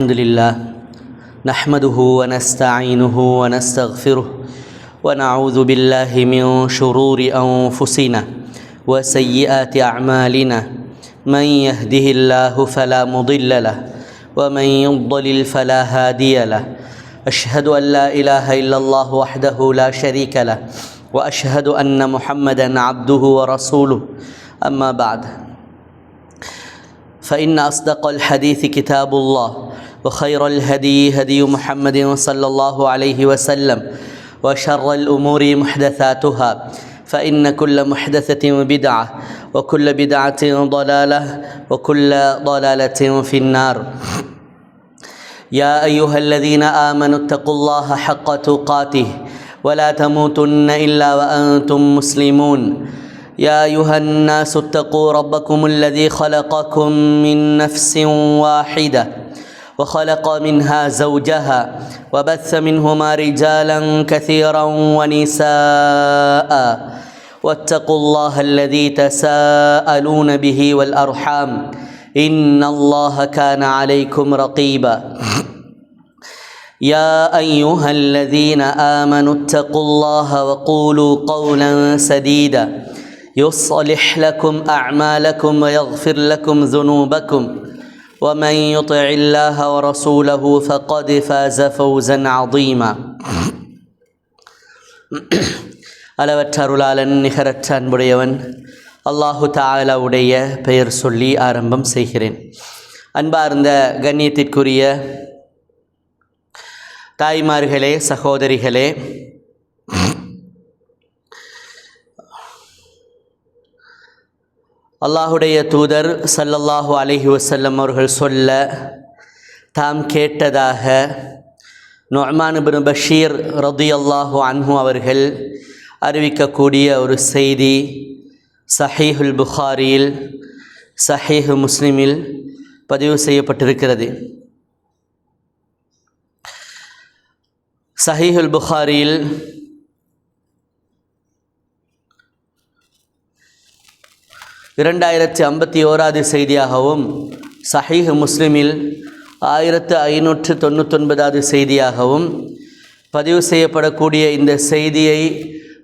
الحمد لله نحمده ونستعينه ونستغفره ونعوذ بالله من شرور أنفسنا وسيئات أعمالنا من يهده الله فلا مضل له ومن يضلل فلا هادي له أشهد أن لا إله إلا الله وحده لا شريك له وأشهد أن محمدا عبده ورسوله أما بعد فإن أصدق الحديث كتاب الله وخير الهدي هدي محمد صلى الله عليه وسلم وشر الأمور محدثاتها فإن كل محدثة بدعة وكل بدعة ضلالة وكل ضلالة في النار يا أيها الذين آمنوا اتقوا الله حق تقاته ولا تموتن إلا وأنتم مسلمون يا أيها الناس اتقوا ربكم الذي خلقكم من نفس واحدة وخلق منها زوجها وبث منهما رجالا كثيرا ونساء واتقوا الله الذي تساءلون به والأرحام إن الله كان عليكم رقيبا يا أيها الذين آمنوا اتقوا الله وقولوا قولا سديدا يصلح لكم أعمالكم ويغفر لكم ذنوبكم ومن يطع الله ورسوله فقد فاز فوزا عظيما அளவற்ற அருளாளன் நிகரற்ற அன்புடையவன் அல்லாஹு தஆலாவுடைய பெயர் சொல்லி ஆரம்பம் செய்கிறேன். அன்பார்ந்த கண்ணியத்திற்குரிய தாய்மார்களே, சகோதரிகளே, அல்லாஹுடைய தூதர் ஸல்லல்லாஹு அலைஹி வஸல்லம் அவர்கள் சொல்ல தாம் கேட்டதாக நுஅமான் இப்னு பஷீர் ரலியல்லாஹு அன்ஹு அவர்கள் அறிவிக்கக்கூடிய ஒரு செய்தி சஹீஹுல் புகாரியில் சஹீஹ் முஸ்லிமில் பதிவு செய்யப்பட்டிருக்கிறது. சஹீஹுல் புகாரியில் 2051 செய்தியாகவும் சஹீஹ் முஸ்லிமில் 1599 செய்தியாகவும் பதிவு செய்யப்படக்கூடிய இந்த செய்தியை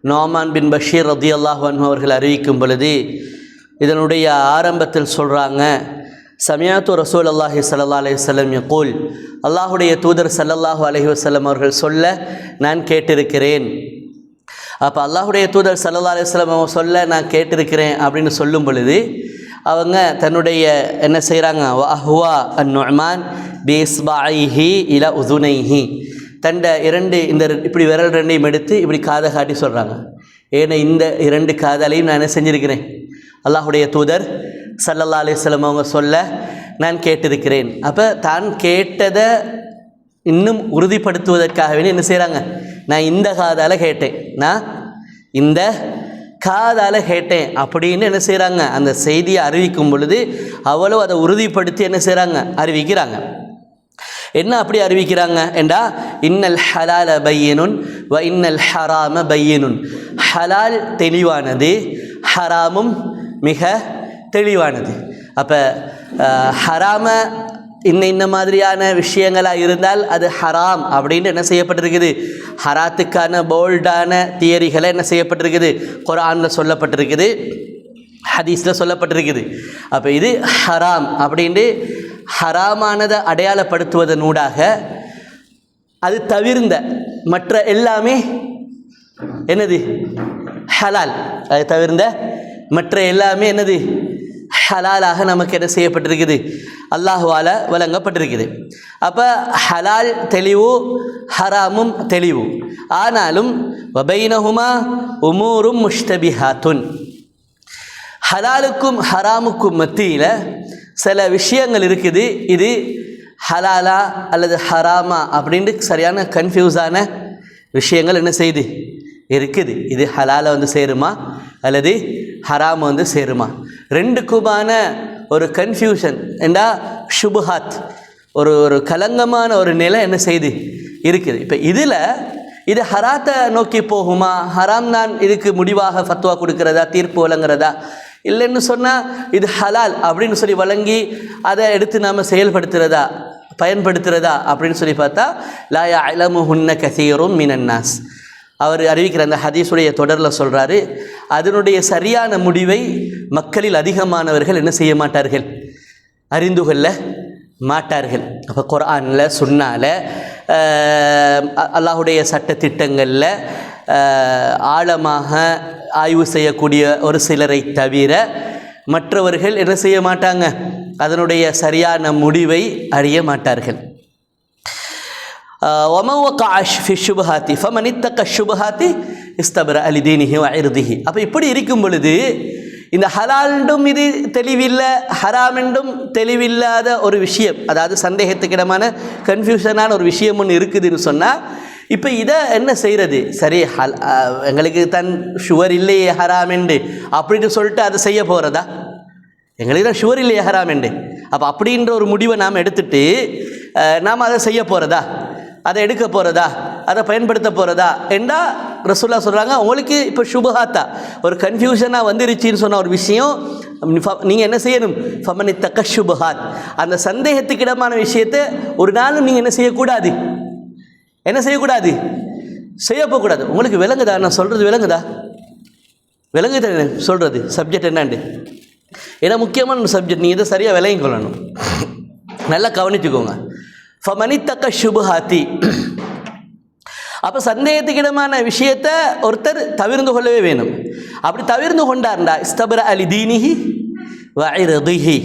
நுஅமான் பின் பஷீர் ரலியல்லாஹு அன்ஹு அவர்கள் அறிவிக்கும் பொழுது இதனுடைய ஆரம்பத்தில் சொல்கிறாங்க, சமிஅத்து ரசூலுல்லாஹி ஸல்லல்லாஹு அலைஹி வஸல்லம் யகூல், அல்லாஹுடைய தூதர் ஸல்லல்லாஹு அலைஹி வஸல்லம் அவர்கள் சொல்ல நான் கேட்டிருக்கிறேன். அப்போ அல்லாஹுடைய தூதர் ஸல்லல்லாஹு அலைஹி வஸல்லம் சொல்ல நான் கேட்டிருக்கிறேன் அப்படின்னு சொல்லும் பொழுது அவங்க தன்னுடைய என்ன செய்கிறாங்க, வஹுவா அன்-நுஅமான் பிஸ்பாஇஹி இலா உதுனைஹி, தண்ட இந்த இப்படி விரல் ரெண்டையும் எடுத்து இப்படி காதை காட்டி சொல்கிறாங்க. ஏன்னா இந்த 2 காதலையும் நான் என்ன செஞ்சுருக்கிறேன், அல்லாஹுடைய தூதர் ஸல்லல்லாஹு அலைஹி வஸல்லம் அவங்க சொல்ல நான் கேட்டிருக்கிறேன். அப்போ தான் கேட்டதை இன்னும் உறுதிப்படுத்துவதற்காகவே என்ன செய்கிறாங்க, நான் இந்த காதால் கேட்டேன், நான் இந்த காதால் கேட்டேன் அப்படின்னு என்ன செய்கிறாங்க, அந்த செய்தியை அறிவிக்கும் பொழுது அவ்வளோ அதை உறுதிப்படுத்தி என்ன செய்கிறாங்க, அறிவிக்கிறாங்க. என்ன அப்படி அறிவிக்கிறாங்க என்றா, இன்னல் ஹலால பையினுன் வ இன்னல் ஹராம பையினுன், ஹலால் தெளிவானது, ஹராமும் மிக தெளிவானது. அப்போ ஹராம இந்த மாதிரியான விஷயங்களாக இருந்தால் அது ஹராம் அப்படின்னு என்ன செய்யப்பட்டிருக்குது, ஹராத்துக்கான போல்டான தியரிகளை என்ன செய்யப்பட்டிருக்குது, குர்ஆனில் சொல்லப்பட்டிருக்குது, ஹதீஸில் சொல்லப்பட்டிருக்குது. அப்போ இது ஹராம் அப்படின்ட்டு ஹராமானதை அடையாளப்படுத்துவதனூடாக அது தவிர்ந்த மற்ற எல்லாமே என்னது, ஹலால், அது தவிர்ந்த மற்ற எல்லாமே என்னது, ஹலாலாக நமக்கு என்ன செய்யப்பட்டிருக்குது, அல்லாஹுவால வழங்கப்பட்டிருக்குது. அப்போ ஹலால் தெளிவு, ஹராமும் தெளிவு. ஆனாலும் வபைனஹுமா உமூரும் முஷ்தபிஹாத்துன், ஹலாலுக்கும் ஹராமுக்கும் மத்தியில் சில விஷயங்கள் இருக்குது. இது ஹலாலா அல்லது ஹராமா அப்படின்ட்டு சரியான கன்ஃபியூஸான விஷயங்கள் என்ன செய்யுது இருக்குது. இது ஹலாலை வந்து சேருமா அல்லது ஹராம் வந்து சேருமா, ரெண்டுக்குமான ஒரு கன்ஃபியூஷன் என்றா ஷுபுஹாத், ஒரு கலங்கமான ஒரு நிலை என்ன செய்து இருக்குது. இப்போ இதில் இது ஹராத்தை நோக்கி போகுமா, ஹராம் தான் இதுக்கு முடிவாக ஃபத்வா கொடுக்கிறதா, தீர்ப்பு வழங்குறதா, இல்லைன்னு சொன்னால் இது ஹலால் அப்படின்னு சொல்லி வழங்கி அதை எடுத்து நாம் செயல்படுத்துகிறதா, பயன்படுத்துகிறதா அப்படின்னு சொல்லி பார்த்தா லா யஅலமுஹுன்ன கஸீரும் மினன்னாஸ். அவர் அறிவிக்கிற அந்த ஹதீஸுடைய தொடரில் சொல்கிறாரு, அதனுடைய சரியான முடிவை மக்களில் அதிகமானவர்கள் என்ன செய்ய மாட்டார்கள், அறிந்து கொள்ள மாட்டார்கள். அப்போ குர்ஆனில் சுன்னால அல்லாஹுடைய சட்டத்திட்டங்களில் ஆழமாக ஆய்வு செய்யக்கூடிய ஒரு சிலரை தவிர மற்றவர்கள் என்ன செய்ய மாட்டாங்க, அதனுடைய சரியான முடிவை அறிய மாட்டார்கள். وَمَنْ وَقَعَ فِي الشُّبُهَاتِ فَمَنِ اتَّقَى الشُّبُهَاتِ اسْتَبْرَأَ لِدِينِهِ وَعِرْضِهِ. அப்போ இப்படி இருக்கும் பொழுது இந்த ஹலாலும் இது தெளிவில்லை, ஹராம் என்றும் தெளிவில்லாத ஒரு விஷயம், அதாவது சந்தேகத்துக்கிடமான கன்ஃபியூஷனான ஒரு விஷயம் ஒன்று இருக்குதுன்னு சொன்னால், இப்போ இதை என்ன செய்கிறது, சரி எங்களுக்கு தன் ஷுவர் இல்லையே ஹராம் என்று அப்படின்னு சொல்லிட்டு அதை செய்ய போகிறதா, எங்களுக்கு தான் ஷுவர் இல்லையே ஹராம் என்று, அப்போ அப்படின்ற ஒரு முடிவை நாம் எடுத்துட்டு நாம் அதை செய்ய போகிறதா, அதை எடுக்க போகிறதா, அதை பயன்படுத்த போகிறதா என்றா ரசூலுல்லாஹ் சொல்கிறாங்க, உங்களுக்கு இப்போ சுபஹாத்தா ஒரு கன்ஃபியூஷனாக வந்துருச்சின்னு சொன்ன ஒரு விஷயம், நீங்கள் என்ன செய்யணும், ஃபமன் இத்தக சுபஹாத், அந்த சந்தேகத்துக்கிடமான விஷயத்தை ஒரு நாளும் நீங்கள் என்ன செய்யக்கூடாது, என்ன செய்யக்கூடாது, செய்யப்போக்கூடாது. உங்களுக்கு விளங்குதா நான் சொல்கிறது, விளங்குதா, விளங்குதா சொல்கிறது சப்ஜெக்ட் என்னாண்டு, ஏன்னா முக்கியமான சப்ஜெக்ட், நீங்கள் இதை சரியாக விளங்கி கொள்ளணும், நல்லா கவனிச்சுக்கோங்க. ஃபமனித்தக்க சுபஹாத்தி, அப்போ சந்தேகத்துக்கிடமான விஷயத்தை ஒருத்தர் தவிர்ந்து கொள்ளவே வேணும். அப்படி தவிர்ந்து கொண்டார்டா இஸ்தபர அலி தீனிஹி வஇர்திஹி,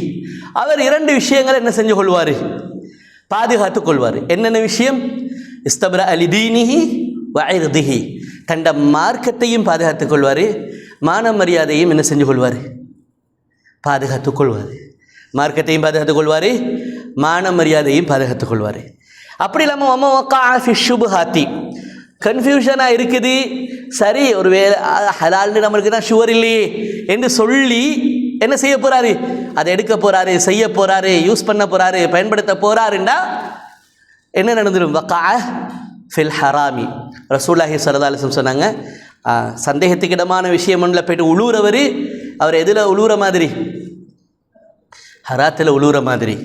அவர் இரண்டு விஷயங்களை என்ன செஞ்சு கொள்வார், பாதுகாத்து கொள்வார். என்னென்ன விஷயம், இஸ்தபர அலி தீனிஹி வஇர்திஹி, தண்ட மார்க்கத்தையும் பாதுகாத்து கொள்வார், மான மரியாதையும் என்ன செஞ்சு கொள்வார், பாதுகாத்து கொள்வார். மார்க்கத்தையும் பாதுகாத்து கொள்வார், மான மரியாதையும் பாதுகாத்து கொள்வார். அப்படி இல்லாமல் வமன் வக்கஅ ஃபி ஷுபஹாத்தி, கன்ஃபியூஷனாக இருக்குது, சரி ஒரு வேலை ஹலால்னு நம்மளுக்கு தான் ஷுவர் இல்லையே என்று சொல்லி என்ன செய்ய போகிறாரு, அதை எடுக்க போகிறாரு, செய்ய போகிறாரு, யூஸ் பண்ண போகிறாரு, பயன்படுத்த போகிறாருண்டா என்ன நடந்துடும், வக்கஅ ஃபில் ஹராமி. ரசூலுல்லாஹி ஸல்லல்லாஹு அலைஹி வஸல்லம் சொன்னாங்க, சந்தேகத்துக்கிடமான விஷயம் ஒன்றில் போய்ட்டு உழுவுறவர், அவர் எதில் உழுவுற மாதிரி, ஹராத்தில் உழுவுற மாதிரி.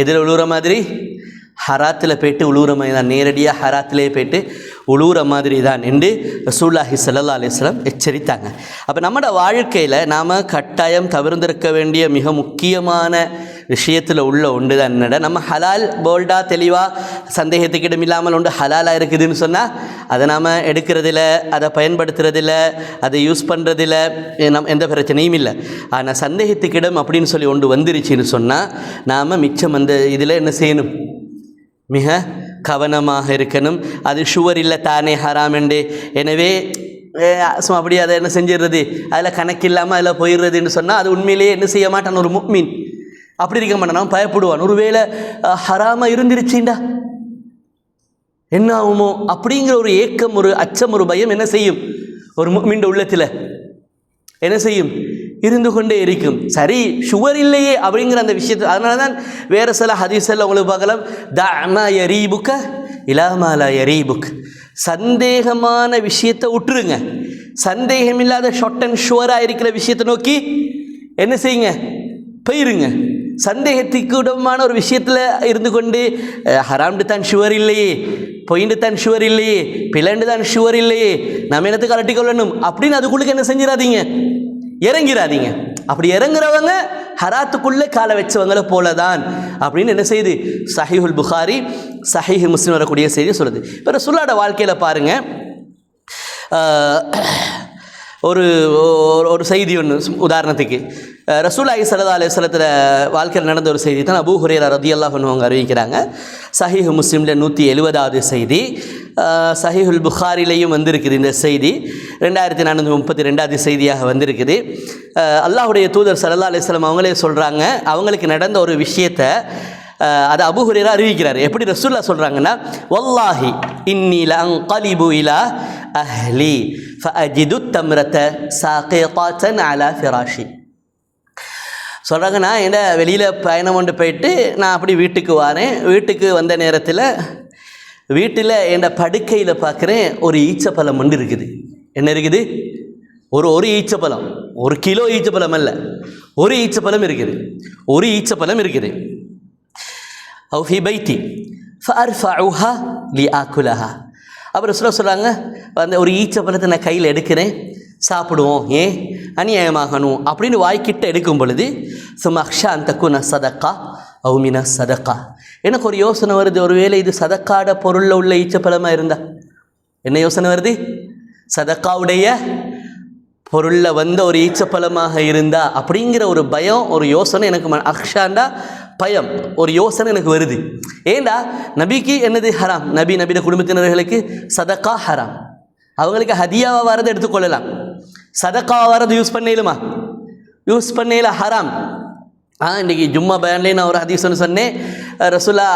எதில் உழுவுற மாதிரி, ஹராத்தில் போய்ட்டு உழுவுற மாதிரி தான், நேரடியாக ஹராத்திலே போய்ட்டு உழுவுற மாதிரி தான் என்று ரசூலுல்லாஹி ஸல்லல்லாஹு அலைஹி வஸல்லம் எச்சரித்தாங்க. அப்போ நம்மளோட வாழ்க்கையில் நாம் கட்டாயம் தவிர்ந்திருக்க வேண்டிய மிக முக்கியமான விஷயத்தில் உள்ள ஒன்று தான் என்னடா, நம்ம ஹலால் போல்டாக தெளிவாக சந்தேகத்துக்கிடம் இல்லாமல் ஒன்று ஹலாலாக இருக்குதுன்னு சொன்னால் அதை நாம் எடுக்கிறதில்ல, அதை பயன்படுத்துறதில்ல, அதை யூஸ் பண்ணுறதில்ல, நம் எந்த பிரச்சனையும் இல்லை. ஆனால் சந்தேகத்துக்கிடம் அப்படின்னு சொல்லி ஒன்று வந்துருச்சுன்னு சொன்னால் நாம் மிச்சம் அந்த இதில் என்ன செய்யணும், மிக கவனமாக இருக்கணும். அது ஷுவர் இல்லை தானே ஹராம் என்று, எனவே அப்படி அதை என்ன செஞ்சிடுறது, அதில் கணக்கில்லாமல் அதில் போயிடுறதுன்னு சொன்னால் அது உண்மையிலேயே என்ன செய்ய மாட்டான், ஒரு முஃமின் அப்படி இருக்க மாட்டான், அவன் பயப்படுவான். ஒருவேளை ஹராமாக இருந்துருச்சுண்டா என்ன ஆகுமோ அப்படிங்கிற ஒரு ஏக்கம், ஒரு அச்சம், ஒரு பயம் என்ன செய்யும், ஒரு முஃமின் உள்ளத்தில் என்ன செய்யும், இருந்து கொண்டே இருக்கும். சரி ஷுவர் இல்லையே அப்படிங்கிற அந்த விஷயத்தை, அதனால தான் வேறு சில ஹதீஸில் உங்களுக்கு பார்க்கலாம், தஅமா யரீபுக்க இலா மா லா யரீபுக், சந்தேகமான விஷயத்தை விட்டுருங்க, சந்தேகம் இல்லாத ஷார்ட் அண்ட் ஷுவராக இருக்கிற விஷயத்தை நோக்கி என்ன செய்யுங்க, போயிருங்க. சந்தேகத்துக்கு இடமான ஒரு விஷயத்தில் இருந்து கொண்டு ஹராம்டு தான் ஷுவர் இல்லையே, பொயிண்டு தான் ஷுவர் இல்லையே, பிளண்டு தான் ஷுவர் இல்லையே, நம்ம என்னத்துக்கு அலட்டி கொள்ளணும் அப்படின்னு அதுக்குள்ளுக்கு என்ன செஞ்சிடாதீங்க, இறங்கிறாதீங்க. அப்படி இறங்குறவங்க ஹராத்துக்குள்ளே காலை வச்சவங்களை போல தான் அப்படின்னு என்ன செய்யுது, சஹீஹுல் புகாரி சஹீஹ் முஸ்லிம் வரக்கூடிய செய்தி சொல்லுது. இப்போ ரசூலுல்லாஹோட வாழ்க்கையில் பாருங்கள், ஒரு ஒரு செய்தி ஒன்று உதாரணத்துக்கு, ரசூலுல்லாஹி ஸல்லல்லாஹு அலைஹி வஸல்லத்துல வாழ்க்கையில் நடந்த ஒரு செய்தி தான் அபூ ஹுரைரா ரலியல்லாஹு அன்ஹு அவங்க அறிவிக்கிறாங்க. சஹீஹ் முஸ்லிமில் 170வது செய்தி, சஹீஹுல் புகாரிலையும் வந்திருக்குது இந்த செய்தி, 2432வது செய்தியாக வந்திருக்குது. அல்லாஹுடைய தூதர் ஸல்லல்லாஹு அலைஹி வஸல்லம் அவங்களே சொல்கிறாங்க, அவங்களுக்கு நடந்த ஒரு விஷயத்தை அதை அபூ ஹுரைரா அறிவிக்கிறார். எப்படி ரசூலுல்லாஹ் சொல்கிறாங்கன்னா, வல்லாஹி இன்னி லஅன்கலிபு இலா அஹ்லி ஃபஅஜிது தம்ரத சாகிதத்தன் அலா ஃபிராஷி. சொல்கிறாங்க, நான் என்ன வெளியில் பயணம் கொண்டு போயிட்டு நான் அப்படி வீட்டுக்கு வரேன், வீட்டுக்கு வந்த நேரத்தில் வீட்டில் என் படுக்கையில் பார்க்குறேன் ஒரு ஈச்சப்பழம் ஒன்று இருக்குது. என்ன இருக்குது, ஒரு ஈச்சப்பழம், 1 கிலோ ஈச்சப்பழம் அல்ல, ஒரு ஈச்சப்பழம் இருக்குது, ஒரு ஈச்சப்பழம் இருக்குது. அவ் ஃபி பைத்தி ஃபஅர்ஃபஉஹா லிஆகுலஹா. அப்புறம் ரசூலுல்லாஹ் சொல்கிறாங்க, அந்த ஒரு ஈச்சப்பழத்தை நான் கையில் எடுக்கிறேன், சாப்பிடுவோம், ஏன் அநியாயமாகணும் அப்படின்னு வாய்க்கிட்ட எடுக்கும் பொழுது சும்மா அக்ஷா அந்த குன சதக்கா அவுமின சதக்கா, எனக்கு ஒரு யோசனை வருது, ஒருவேளை இது சதக்காட பொருளில் உள்ள ஈச்சப்பழமாக இருந்தா. என்ன யோசனை வருது? சதக்காவுடைய பொருளில் வந்த ஒரு ஈச்சப்பழமாக இருந்தா அப்படிங்கிற ஒரு பயம், ஒரு யோசனை எனக்கு அக்ஷாண்டா பயம், ஒரு யோசனை எனக்கு வருது. ஏண்டா நபிக்கு என்னது ஹராம், நபியோட குடும்பத்தினர்களுக்கு சதக்கா ஹராம். அவங்களுக்கு ஹதியாவாக வரதை எடுத்துக்கொள்ளலாம், சதக்காவாக வரது யூஸ் பண்ணலுமா? யூஸ் பண்ணல, ஹராம். இன்றைக்கி ஜும்மா பயான்லேயே நான் ஒரு ஹதீஸ் ஒன்று சொன்னேன். ரசூலா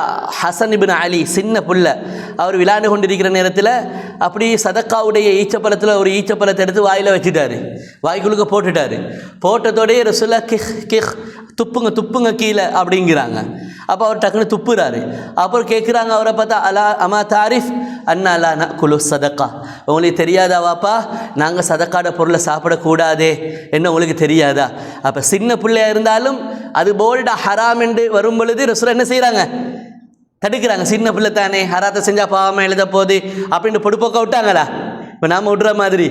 ஹசன் இப்னு அலி சின்ன புள்ள, அவர் விளையாண்டு கொண்டிருக்கிற நேரத்தில் அப்படி சதக்காவுடைய ஈச்சப்பழத்தில் ஒரு ஈச்சப்பழத்தை எடுத்து வாயில் வச்சுட்டாரு, வாய்க்குழுக்க போட்டுட்டாரு. போட்டதோடையே ரசூலா கிஹ் கிஹ் துப்புங்க துப்புங்க கீழே அப்படிங்கிறாங்க. அப்போ அவர் டக்குன்னு துப்புறாரு. அப்புறம் கேட்குறாங்க அவரை பார்த்தா, அலா அமா தாரிஃப் அண்ணா அலா ந குலு சதக்கா, உங்களுக்கு தெரியாதா வாப்பா நாங்கள் சதக்காட பொருளை சாப்பிடக்கூடாதே, என்ன உங்களுக்கு தெரியாதா? அப்போ சின்ன பிள்ளையாக இருந்தாலும் அது போல்டா ஹராம் என்று வரும் பொழுது ரசூலா என்ன செய்கிறாங்க? தடுக்கிறாங்க. சின்ன பிள்ளை தானே, ஹராத்தை செஞ்சால் பாவமாக எழுத போகுது அப்படின்னு பொடுப்போக்க விட்டாங்களா? இப்போ நாம் விட்ற மாதிரி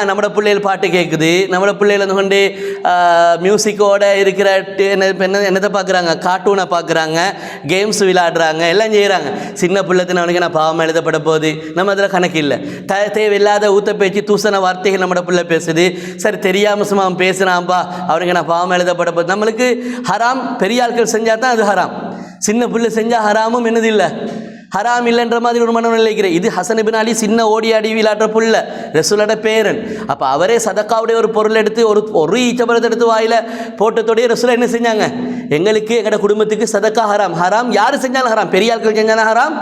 நம்மளோட பிள்ளைகள் பாட்டு கேட்குது, நம்மளோட பிள்ளைகள் வந்து கொண்டு மியூசிக்கோட இருக்கிற என்னத்தை பார்க்குறாங்க, கார்ட்டூனை பார்க்குறாங்க, கேம்ஸ் விளையாடுறாங்க, எல்லாம் செய்கிறாங்க. சின்ன பிள்ளைத்தின் அவனுக்கு நான் பாவமாக எழுதப்பட போகுது, நம்ம அதில் கணக்கு இல்லை. தேவையில்லாத ஊத்த பேச்சு தூசண வார்த்தைகள் நம்மளோட பிள்ளை பேசுது. சரி தெரியாமல் சும்மா அவன் பேசுகிறான்ப்பா, அவனுக்கு நான் பாவமாக எழுதப்பட போகுது. நம்மளுக்கு ஹராம் பெரிய ஆட்கள் செஞ்சால் தான் அது ஹராம், சின்ன பிள்ளை செஞ்சால் ஹராமும் என்னது இல்லை, ஹராம் இல்லைன்ற மாதிரி ஒரு மனம் நினைக்கிறேன். இது ஹசன் இப்னு அலி சின்ன ஓடி ஆடி விளையாடுற புள்ள, ரசூலோட பேரன். அப்போ அவரே சதக்காவுடைய ஒரு பொருள் எடுத்து ஒரு ஈச்சப்பழத்தை எடுத்து வாயில் போட்டதோடைய ரசூலா என்ன செஞ்சாங்க? எங்களுக்கு எங்களோட குடும்பத்துக்கு சதக்கா ஹராம். ஹராம் யார் செஞ்சாலும் ஹராம், பெரிய ஆட்கள் செஞ்சாலும் ஹராம்,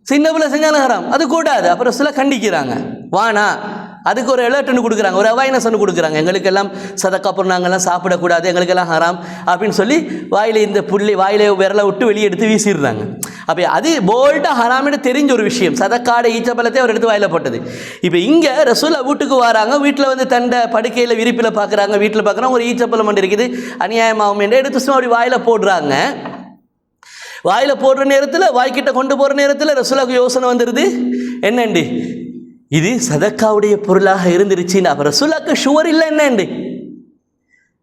சின்ன பிள்ளை செஞ்சாலும் ஹராம், அது கூடாது. அப்புறம் ரசூலா கண்டிக்கிறாங்க, வானா அதுக்கு ஒரு அலர்ட்னு கொடுக்குறாங்க, ஒரு அவாய்னஸ் ஒன்று கொடுக்குறாங்க. எங்களுக்கெல்லாம் சதக்கா பொருள் நாங்கள்லாம் சாப்பிடக்கூடாது, எங்களுக்கெல்லாம் ஹராம் அப்படின்னு சொல்லி வாயில் இந்த புள்ளி வாயில விரலை விட்டு வெளியே எடுத்து வீசிடுறாங்க. அப்போ அது போல்டாக ஹராம்னு தெரிஞ்ச ஒரு விஷயம், சதக்காட ஈச்சப்பழத்தை அவர் எடுத்து வாயில் போட்டது. இப்போ இங்கே ரசூலா வீட்டுக்கு வராங்க, வீட்டில் வந்து தண்டை படுக்கையில் விரிப்பில் பார்க்குறாங்க, வீட்டில் பார்க்குறாங்க ஒரு ஈச்சப்பழம் ஒன்று இருக்குது, அநியாயமாகும் என்று எடுத்து சும்மா அப்படி வாயில் போடுறாங்க. வாயில் போடுற நேரத்தில், வாய்க்கிட்ட கொண்டு போகிற நேரத்தில் ரசூலாவுக்கு யோசனை வந்துடுது, என்னண்டு இது சதக்காவுடைய பொருளாக இருந்துருச்சுன்னு. அப்போ ரசூலாவுக்கு ஷுவர் இல்லை, என்னண்டு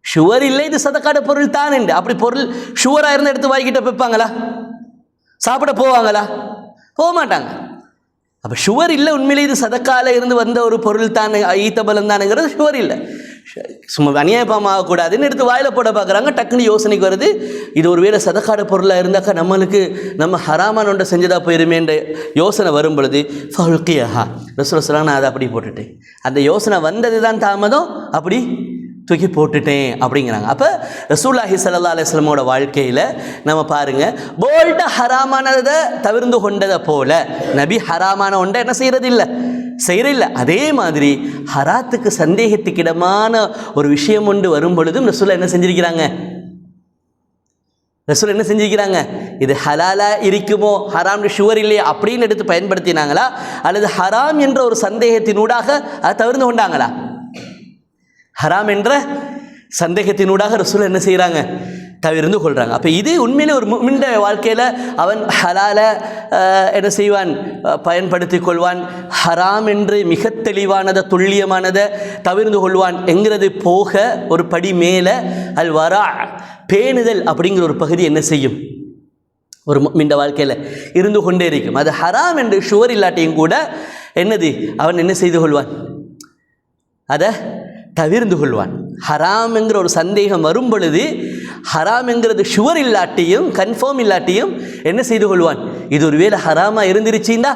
ஷுவர் இல்லை, இது சதக்காட பொருள் தான். அப்படி பொருள் ஷுவராக இருந்து எடுத்து வாய்க்கிட்ட வைப்பாங்களா? சாப்பிட போவாங்களா? போக மாட்டாங்க. அப்போ ஷுவர் இல்லை, உண்மையிலே இது சதக்கால இருந்து வந்த ஒரு பொருள் தான், ஈத்தபலம் தானுங்கிறது ஷுவர் இல்லை. சும்மா அநியாயமாகக்கூடாதுன்னு எடுத்து வாயில் போட பார்க்குறாங்க. டக்குன்னு யோசனைக்கு வருது, இது ஒரு வேளை சதக்காட பொருளாக இருந்தாக்கா நம்மளுக்கு நம்ம ஹராமான ஒன்றை செஞ்சதாக போயிருமேன்ற யோசனை வரும் பொழுது ஃபல்கியஹா, ரசூலுல்லாஹ் சொல்றாங்க, நான் அதை அப்படி போட்டுட்டேன். அந்த யோசனை வந்தது தான் தாமதம், அப்படி தூக்கி போட்டுட்டேன் அப்படிங்கிறாங்க. அப்போ ரசூலுல்லாஹி ஸல்லல்லாஹு அலைஹி வஸல்லமோட வாழ்க்கையில் நம்ம பாருங்கள், போல்டாக ஹராமானதை தவிர்ந்து கொண்டதை போல நபி ஹராமான ஒன்றை என்ன செய்கிறது இல்லை, செய்யறில்லை. அதே மாதிரி ஹராத்துக்கு சந்தேகத்துக்கிடமான ஒரு விஷயம் ஒன்று வரும் பொழுதும் ரசூலுல்லாஹ் என்ன செஞ்சிருக்கிறாங்க, ரசூலுல்லாஹ் என்ன செஞ்சிருக்கிறாங்க, இது ஹலாலா இருக்குமோ ஹராம் ஷுவர் இல்லையா அப்படின்னு எடுத்து பயன்படுத்தினாங்களா, அல்லது ஹராம் என்ற ஒரு சந்தேகத்தினூடாக அதை தவிர்த்து கொண்டாங்களா? ஹராம் என்ற சந்தேகத்தினூடாக ரசூலுல்லாஹ் என்ன செய்கிறாங்க, தவிர்த்து கொள்கிறாங்க. அப்போ இது உண்மையிலே ஒரு முன்ன வாழ்க்கையில் அவன் ஹலாலை என்ன செய்வான், பயன்படுத்தி கொள்வான், ஹராம் என்று மிக தெளிவானதை துல்லியமானதை தவிர்த்து கொள்வான் என்கிறது போக ஒரு படி மேலே அல் வரா, பேணுதல் அப்படிங்கிற ஒரு பகுதி என்ன செய்யும், ஒரு மிண்ட வாழ்க்கையில் இருந்து கொண்டே இருக்கும். அது ஹராம் என்று ஷுவர் இல்லாட்டியும் கூட என்னது, அவன் என்ன செய்து கொள்வான், அதை தவிர்ந்து கொள்வான். ஹராம் என்கிற ஒரு சந்தேகம் வரும் பொழுது, ஹராம் என்கிறது ஷுவர் இல்லாட்டியும் கன்ஃபார்ம் இல்லாட்டியும் என்ன செய்து கொள்வான், இது ஒரு வேளை ஹராமாக இருந்துருச்சுன்னா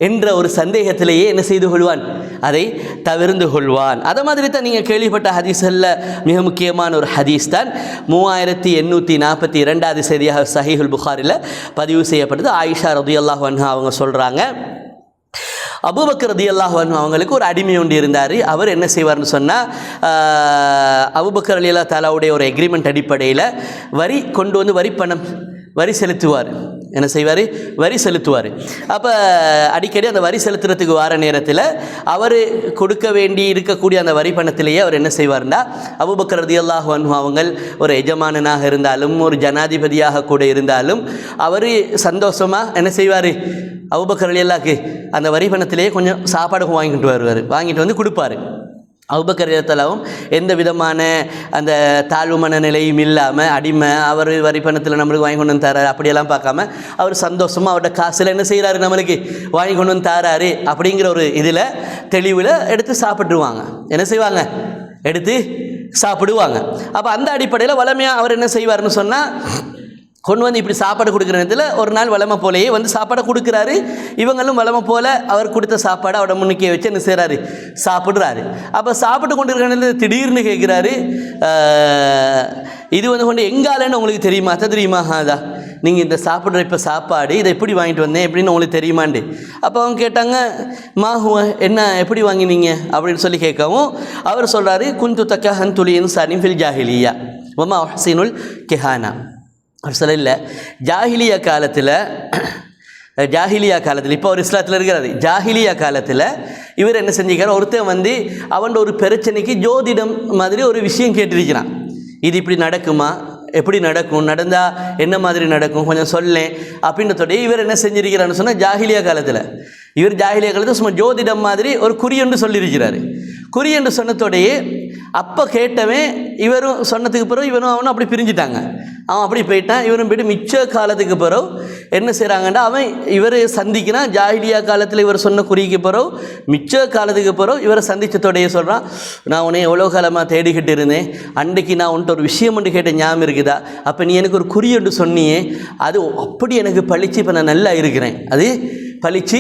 என்ற ஒரு சந்தேகத்திலேயே என்ன செய்து கொள்வான், அதை தவிர்ந்து கொள்வான். அதை மாதிரி தான் நீங்கள் கேள்விப்பட்ட ஹதீஸில் மிக முக்கியமான ஒரு ஹதீஸ் தான் 3842வது செய்தியாக சஹீஹுல் புகாரில் பதிவு செய்யப்பட்டது. ஆயிஷா ரலியல்லாஹு அன்ஹா அவங்க சொல்கிறாங்க, அபூபக்கர் ரலியல்லாஹு அன்ஹு அவங்களுக்கு ஒரு அடிமை ஒன்று இருந்தார். அவர் என்ன செய்வார்னு சொன்னால், அபூபக்கர் ரலியல்லாஹு தஆலாவுடைய ஒரு எக்ரிமெண்ட் அடிப்படையில் வரி கொண்டு வந்து வரி பணம் வரி செலுத்துவார். என்ன செய்வார்? வரி செலுத்துவார். அப்போ அடிக்கடி அந்த வரி செலுத்துறதுக்கு வர நேரத்தில் அவர் கொடுக்க வேண்டி இருக்கக்கூடிய அந்த வரி பணத்திலேயே அவர் என்ன செய்வார்னா, அபூபக்கர் ரலியல்லாஹு அன்ஹு அவங்கள் ஒரு எஜமானனாக இருந்தாலும் ஒரு ஜனாதிபதியாக கூட இருந்தாலும் அவர் சந்தோஷமாக என்ன செய்வார்? அபூபக்கர் ரலியல்லாஹுக்கு அந்த வரி பணத்திலேயே கொஞ்சம் சாப்பாடு வாங்கிட்டு வருவார், வாங்கிட்டு வந்து கொடுப்பார். அபூபக்கர் ரலியல்லாஹு எந்த விதமான அந்த தாழ்வு மனநிலையும் இல்லாமல் அடிமை அவர் வரி பணத்தில் நம்மளுக்கு வாங்கி கொண்டு வந்து தராரு அப்படியெல்லாம் பார்க்காம அவர் சந்தோஷமாக அவரோட காசில் என்ன செய்கிறாரு? நம்மளுக்கு வாங்கி கொண்டு வந்து தராரு அப்படிங்கிற ஒரு இதில் தெளிவில் எடுத்து சாப்பிட்டுருவாங்க. என்ன செய்வாங்க? எடுத்து சாப்பிடுவாங்க. அப்போ அந்த அடிப்படையில் வளமையாக அவர் என்ன செய்வார்னு சொன்னால், கொண்டு வந்து இப்படி சாப்பாடு கொடுக்குற நேரத்தில் ஒரு நாள் வளமை போலேயே வந்து சாப்பாடை கொடுக்குறாரு. இவங்களும் வளமை போல் அவர் கொடுத்த சாப்பாடை அவட முன்னிக்கே வச்சு என்ன செய்கிறாரு? சாப்பிட்றாரு. அப்போ சாப்பிட்டு கொண்டு இருக்கிற நேரத்தில் திடீர்னு கேட்குறாரு, இது வந்து கொண்டு எங்காலன்னு உங்களுக்கு தெரியுமா? தெரியுமா? அதா நீங்கள் இந்த சாப்பிட்ற இப்போ சாப்பாடு இதை எப்படி வாங்கிட்டு வந்தேன் எப்படின்னு உங்களுக்கு தெரியுமாண்டு. அப்போ அவங்க கேட்டாங்க, என்ன எப்படி வாங்கினீங்க அப்படின்னு சொல்லி கேட்கவும் அவர் சொல்கிறாரு, குந்து தக்க ஹந்துலின் சனிஃபில் ஜாஹிலியா வமா ஹசீனுல் கெஹானா. அவர் சொல்ல இல்லை, ஜாஹிலியா காலத்தில் இப்போ அவர் இஸ்லாத்தில் இருக்கிறாரு. ஜாஹிலியா காலத்தில் இவர் என்ன செஞ்சுக்கிறார்? ஒருத்தன் வந்து அவன் ஒரு பிரச்சனைக்கு ஜோதிடம் மாதிரி ஒரு விஷயம் கேட்டிருக்கிறான். இது இப்படி நடக்குமா? எப்படி நடக்கும்? நடந்தால் என்ன மாதிரி நடக்கும்? கொஞ்சம் சொல்லேன் அப்படின்றதோடைய இவர் என்ன செஞ்சிருக்கிறான்னு சொன்னால், ஜாஹிலியா காலத்தில் சும்மா ஜோதிடம் மாதிரி ஒரு குறியென்று சொல்லியிருக்கிறாரு. குறியென்று சொன்னதோடையே அப்போ கேட்டவன் இவரும் சொன்னதுக்கு பிறகு இவரும் அவனும் அப்படி பிரிஞ்சுட்டாங்க. அவன் அப்படி போயிட்டான், இவரும் போய்ட்டு மிச்ச காலத்துக்கு பிறகு என்ன செய்கிறாங்கண்டா, அவன் இவர் சந்திக்கிறான். ஜாஹிலியா காலத்தில் இவர் சொன்ன குறிக்கு பிறகு மிச்ச காலத்துக்கு பிறகு இவரை சந்தித்ததோடையே சொல்கிறான், நான் உன்னை எவ்வளோ காலமாக தேடிக்கிட்டு இருந்தேன், அன்றைக்கு நான் உன்ட்டு ஒரு விஷயம் ஒன்று கேட்ட ஞாபகம் இருக்குதா? அப்போ நீ எனக்கு ஒரு குறி ஒன்று சொன்னியே, அது அப்படி எனக்கு பழிச்சு இப்போ நான் நல்லா இருக்கிறேன், அது பழிச்சு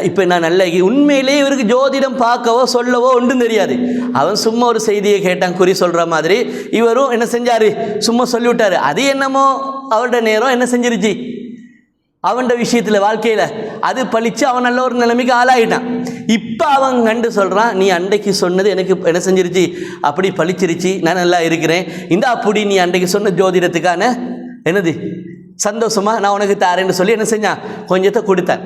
இப்போ நான் நல்ல. உண்மையிலே இவருக்கு ஜோதிடம் பார்க்கவோ சொல்லவோ ஒன்றும் தெரியாது. அவன் சும்மா ஒரு செய்தியை கேட்டான், குறி சொல்கிற மாதிரி. இவரும் என்ன செஞ்சார்? சும்மா சொல்லிவிட்டார். அது என்னமோ அவரோட நேரம் என்ன செஞ்சிருச்சு? அவனோட விஷயத்தில் வாழ்க்கையில் அது பழித்து அவன் நல்ல ஒரு நிலைமைக்கு ஆளாயிட்டான். இப்போ அவன் கண்டு சொல்கிறான், நீ அன்றைக்கு சொன்னது எனக்கு என்ன செஞ்சிருச்சு? அப்படி பழிச்சிருச்சு, நான் நல்லா இருக்கிறேன். இந்த அப்படி நீ அன்றைக்கு சொன்ன ஜோதிடத்துக்கான என்னது சந்தோஷமாக நான் உனக்கு தாரேன்னு சொல்லி என்ன செஞ்சான்? கொஞ்சத்தை கொடுத்தார்.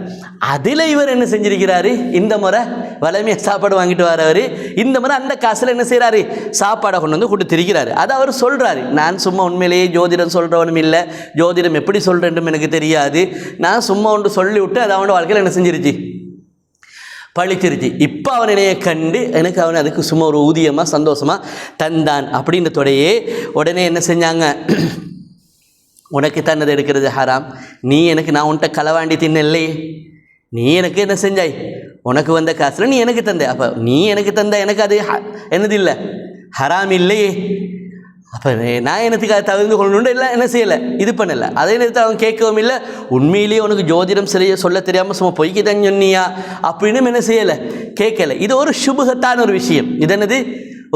அதில் இவர் என்ன செஞ்சிருக்கிறாரு? இந்த முறை வளமையாக சாப்பாடு வாங்கிட்டு வரவர் இந்த முறை அந்த காசில் என்ன செய்கிறாரு? சாப்பாடை கொண்டு வந்து கொடுத்திருக்கிறாரு. அதை அவர் சொல்கிறாரு, நான் சும்மா உண்மையிலேயே ஜோதிடம் சொல்கிறவனும் இல்லை, ஜோதிடம் எப்படி சொல்கிறேன்னும் எனக்கு தெரியாது, நான் சும்மா ஒன்று சொல்லிவிட்டு அது அவனோட வாழ்க்கையில் என்ன செஞ்சிருச்சு? பழிச்சிருச்சு. இப்போ அவன் என்னைய கண்டு எனக்கு அவன் அதுக்கு சும்மா ஒரு ஊதியமாக சந்தோஷமாக தந்தான் அப்படின்றதோடையே உடனே என்ன செஞ்சாங்க? உனக்கு தன்னது எடுக்கிறது ஹராம், நீ எனக்கு நான் உன்கிட்ட களவாண்டி தின்னல்லையே, நீ எனக்கு என்ன செஞ்சாய்? உனக்கு வந்த காசில் நீ எனக்கு தந்த, அப்போ நீ எனக்கு தந்த எனக்கு அது என்னது இல்லை, ஹராம் இல்லையே. அப்போ நான் எனக்கு அதை தவிர்த்து கொள்ளணுன்னு இல்லை என்ன செய்யலை, இது பண்ணலை. அதே நேரத்தில் அவன் கேட்கவும் இல்லை, உண்மையிலேயே உனக்கு ஜோதிடம் சரியாக சொல்ல தெரியாமல் சும்மா பொய்க்கு தான் சொன்னியா அப்படின்னு என்ன செய்யலை, கேட்கலை. இது ஒரு சுபகத்தான ஒரு விஷயம். இது என்னது?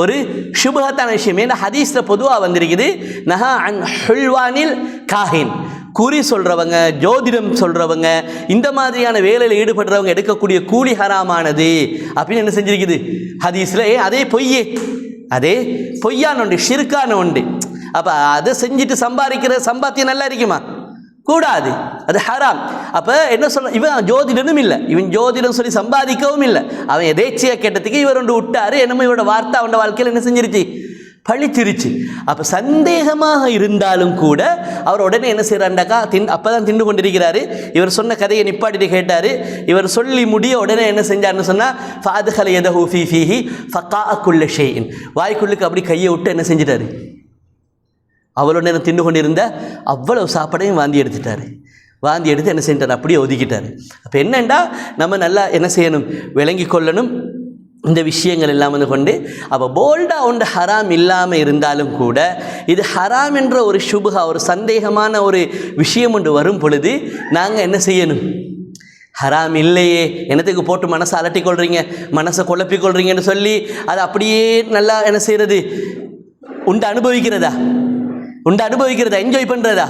ஒரு சுபகத்தான விஷயம். ஏன்னா ஹதீஸில் பொதுவாக வந்திருக்குது, நஹா அன் ஹுல்வானில் காஹின், குறி சொல்கிறவங்க, ஜோதிடம் சொல்கிறவங்க, இந்த மாதிரியான வேலையில் ஈடுபடுறவங்க எடுக்கக்கூடிய கூலி ஹராமானது அப்படின்னு என்ன செஞ்சிருக்குது ஹதீஸில். அதே பொய்யான ஒன்று, ஷிர்கான ஒன்று. அப்போ அதை செஞ்சுட்டு சம்பாதிக்கிற சம்பாத்தியம் நல்லா இருக்குமா? கூடாது, அது ஹராம். அப்போ என்ன சொல்ல, இவன் ஜோதிடனும் இல்லை, இவன் ஜோதிடம் சொல்லி சம்பாதிக்கவும் இல்லை, அவன் எதேச்சியாக கேட்டதுக்கு இவர் ஒன்று விட்டார். என்னமோ இவரோட வார்த்தை அவனோட வாழ்க்கையில் என்ன செஞ்சிருச்சு? பழிச்சிருச்சு. அப்போ சந்தேகமாக இருந்தாலும் கூட அவர் உடனே என்ன செய்கிறாண்டாக்கா, அப்போ தான் திண்டு கொண்டிருக்கிறாரு. இவர் சொன்ன கதையை நிப்பாட்டிட்டு கேட்டார். இவர் சொல்லி முடிய உடனே என்ன செஞ்சார்னு சொன்னால், ஃபாதுஹல யதஹு ஃபீ ஃபீஹி ஃபகாஅ குல்ல ஷைஇன், வாய்க்குள்ளுக்கு அப்படி கையை விட்டு என்ன செஞ்சிட்டாரு? அவ்வளோ நேரம் தின்னு கொண்டிருந்த அவ்வளோ சாப்பாடையும் வாந்தி எடுத்துட்டார். வாந்தி எடுத்து என்ன செஞ்சிட்டார்? அப்படியே ஒதுக்கிட்டார். அப்போ என்னென்னா, நம்ம நல்லா என்ன செய்யணும்? விளங்கி கொள்ளணும் இந்த விஷயங்கள் எல்லாம் வந்து கொண்டு. அப்போ போல்டாக ஒன்று ஹராம் இல்லாமல் இருந்தாலும் கூட இது ஹராம் என்ற ஒரு சுபுகா, ஒரு சந்தேகமான ஒரு விஷயம் ஒன்று வரும் பொழுது நாங்கள் என்ன செய்யணும்? ஹராம் இல்லையே, என்னத்துக்கு போட்டு மனசை அலட்டிக்கொள்கிறீங்க, மனசை குழப்பிக்கொள்கிறீங்கன்னு சொல்லி அதை அப்படியே நல்லா என்ன செய்கிறது? உண்டு அனுபவிக்கிறதா, என்ஜாய் பண்ணுறதா?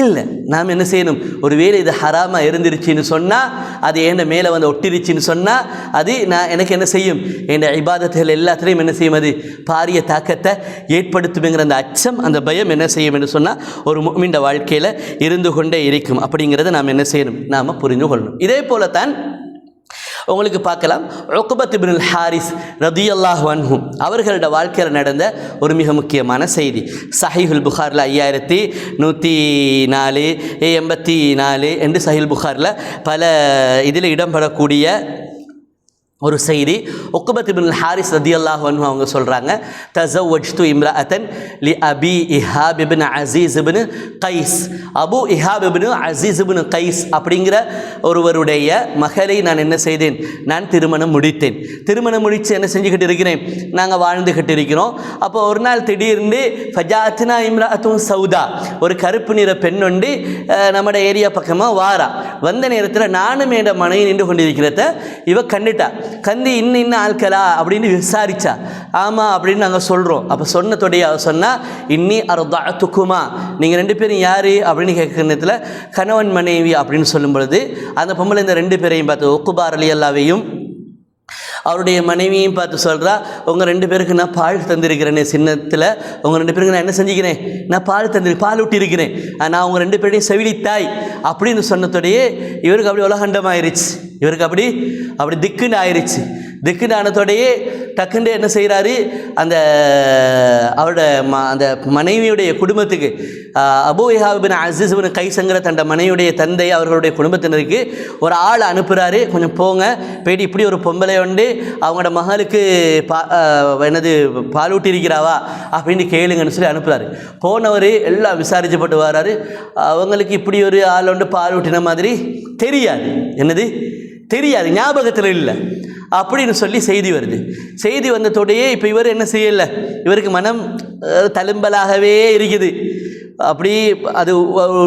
இல்லை. நாம் என்ன செய்யணும், ஒரு வேளை இது ஹராமாக இருந்துருச்சுன்னு சொன்னால், அது என் மேலே வந்து ஒட்டிருச்சுன்னு சொன்னால், அது எனக்கு என்ன செய்யும், என் இபாதத்துகள் எல்லாத்துலேயும் என்ன செய்யும், அது பாரிய தாக்கத்தை ஏற்படுத்துங்கிற அந்த அச்சம், அந்த பயம் என்ன செய்யும் என்று சொன்னால் ஒரு முஃமின் வாழ்க்கையில் இருந்து கொண்டே இருக்கும். அப்படிங்கிறத நாம் என்ன செய்யணும், நாம் புரிந்து கொள்ளணும். இதே போல தான் உங்களுக்கு பார்க்கலாம், உக்பத் இப்னுல் ஹாரிஸ் ரதியல்லாஹு அன்ஹு அவர்களோட வாழ்க்கையில் நடந்த ஒரு மிக முக்கியமான செய்தி. சஹீஹுல் புகாரில் 5104 84 என்று சஹீஹுல் புகாரில் பல இதில் இடம்பெறக்கூடிய ஒரு செய்தி. உக்பத் இப்னுல் ஹாரிஸ் ரதியல்லாஹு அன்ஹு அவங்க சொல்கிறாங்க, தஸவ்வஜ்து இம்ரஅத்தன் லி அபி இஹாப் இப்னு அஸீஸ் இப்னு கைஸ். அபு இஹாப் இப்னு அஸீஸ் இப்னு கைஸ் அப்படிங்கிற ஒருவருடைய மகளை நான் என்ன செய்தேன், நான் திருமணம் முடித்தேன். திருமணம் முடித்து என்ன செஞ்சுக்கிட்டு இருக்கிறேன், நாங்கள் வாழ்ந்துக்கிட்டு இருக்கிறோம். அப்போ ஒரு நாள் திடீர்னு ஃபஜாத்னா இம்ரஅத்துன் சௌதா, ஒரு கருப்பு நிற பெண் ஒன்று நம்ம ஏரியா பக்கமாக வாரா. வந்த நேரத்தில் நானும் என் மனைவி நின்று கொண்டிருக்கிறத இவ கண்டுட்டா. கந்தி இன்னும் ஆட்களா அப்படின்னு விசாரிச்சா. ஆமாம் அப்படின்னு நாங்கள் சொல்கிறோம். அப்போ சொன்னதோடைய சொன்னால், இன்னி அர்தஅதுகுமா, நீங்கள் ரெண்டு பேரும் யார் அப்படின்னு கேட்குற நேரத்தில் கணவன் மனைவி அப்படின்னு சொல்லும் பொழுது அந்த பொம்பளை இந்த ரெண்டு பேரையும் பார்த்து, உக்குபா ரலியல்லாஹுவையும் அவருடைய மனைவியையும் பார்த்து சொல்கிறா, உங்கள் ரெண்டு பேருக்கு நான் பால் தந்திருக்கிறேனே, சின்னத்தில் உங்கள் ரெண்டு பேருக்கு நான் என்ன செஞ்சுக்கிறேன், நான் பால் ஊட்டியிருக்கிறேன், நான் உங்கள் ரெண்டு பேரையும் செவிலித்தாய் அப்படின்னு சொன்னதோடையே இவருக்கு அப்படி உலகண்டமாயிருச்சு. இவருக்கு அப்படி திக்குன்னு ஆயிடுச்சு. திக்குன்னு ஆனதோடையே டக்குண்டு என்ன செய்கிறாரு, அந்த அவரோட அந்த மனைவியுடைய குடும்பத்துக்கு, அபூ இஹாப் இப்னு அஸீஸ் இப்னு கைஸ்ங்கிற தண்ட மனைவியுடைய தந்தை அவர்களுடைய குடும்பத்தினருக்கு ஒரு ஆள் அனுப்புகிறாரு, கொஞ்சம் போங்க போயிட்டு இப்படி ஒரு பொம்பளை உண்டு, அவங்களோட மகளுக்கு பாலூட்டி இருக்கிறாவா அப்படின்னு கேளுங்கன்னு சொல்லி அனுப்புகிறாரு. போனவர் எல்லாம் விசாரிக்கப்பட்டு வராரு. அவங்களுக்கு இப்படி ஒரு ஆள் உண்டு பாலூட்டின மாதிரி தெரியாது, தெரியாது, ஞாபகத்தில் இல்லை அப்படின்னு சொல்லி செய்தி வருது. செய்தி வந்ததோடையே இப்போ இவர் என்ன செய்யலை, இவருக்கு மனம் தழும்பலாகவே இருக்குது. அப்படி அது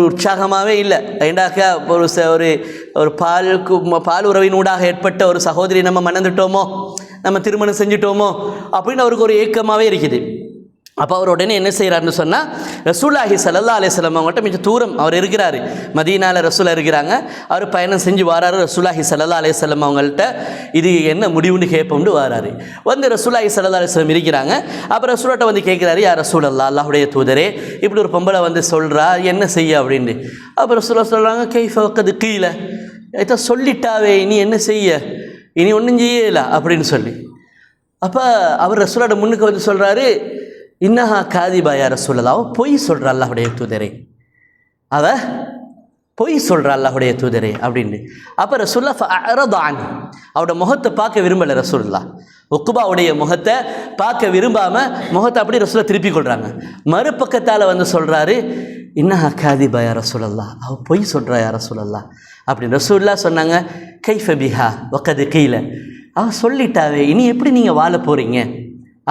உற்சாகமாகவே இல்லை. ஏண்டாக்கா ஒரு பால் உறவினூடாக ஏற்பட்ட ஒரு சகோதரி நம்ம மணந்துட்டோமோ, நம்ம திருமணம் செஞ்சுட்டோமோ அப்படின்னு அவருக்கு ஒரு ஏக்கமாகவே இருக்குது. அப்போ அவர் உடனே என்ன செய்கிறாருன்னு சொன்னால், ரசூலுல்லாஹி ஸல்லல்லாஹு அலைஹி வஸல்லம் அவங்கள்ட்ட கொஞ்சம் தூரம் அவர் இருக்கிறார், மதீனாவில் ரசூலா இருக்கிறாங்க. அவர் பயணம் செஞ்சு வாராரு. ரசூலுல்லாஹி ஸல்லல்லாஹு அலைஹி வஸல்லம் அவங்கள்ட்ட இது என்ன முடிவுன்னு கேட்போம்னு வாராரு. வந்து ரசூலுல்லாஹி ஸல்லல்லாஹு அலைஹி வஸல்லம் இருக்கிறாங்க. அப்புறம் ரசூலாட்ட வந்து கேட்குறாரு, யா ரசூலல்லாஹ், அல்லாஹ்வுடைய தூதரே, இப்படி ஒரு பொம்பளை வந்து சொல்கிறா, என்ன செய்ய அப்படின்னு. அப்புறம் ரசூலா சொல்கிறாங்க, கைஃப வக்கது கீழே, இதை சொல்லிட்டாவே இனி என்ன செய்ய, இனி ஒன்றும் செய்யல அப்படின்னு சொல்லி. அப்போ அவர் ரசூலோட முன்னுக்கு வந்து சொல்கிறாரு, இன்னஹா காதிபா யா ரசூலல்லாஹ், அவ பொய் சொல்கிறா அல்லாஹ்வுடைய தூதரே, அவ பொய் சொல்கிறா அல்லாஹ்வுடைய தூதரே அப்படின்னு. அப்போ ரசூலுல்லாஹ் ஃபஅரத அன்ஹு, அவரோட முகத்தை பார்க்க விரும்பலை ரசூலுல்லாஹ். உக்குபாவுடைய முகத்தை பார்க்க விரும்பாமல் முகத்தை அப்படி ரசூலுல்லாஹ் திருப்பி கொள்கிறாங்க. மறுபக்கத்தால் வந்து சொல்கிறாரு, இன்னஹா காதிபா யா ரசூலல்லாஹ், அவ பொய் சொல்கிறா யா ரசூலல்லாஹ் அப்படின்னு. ரசூலுல்லாஹ் சொன்னாங்க, கைஃப பிஹா வக்கது கீழே, அவ சொல்லிட்டாவே இனி எப்படி நீங்கள் வாழ போகிறீங்க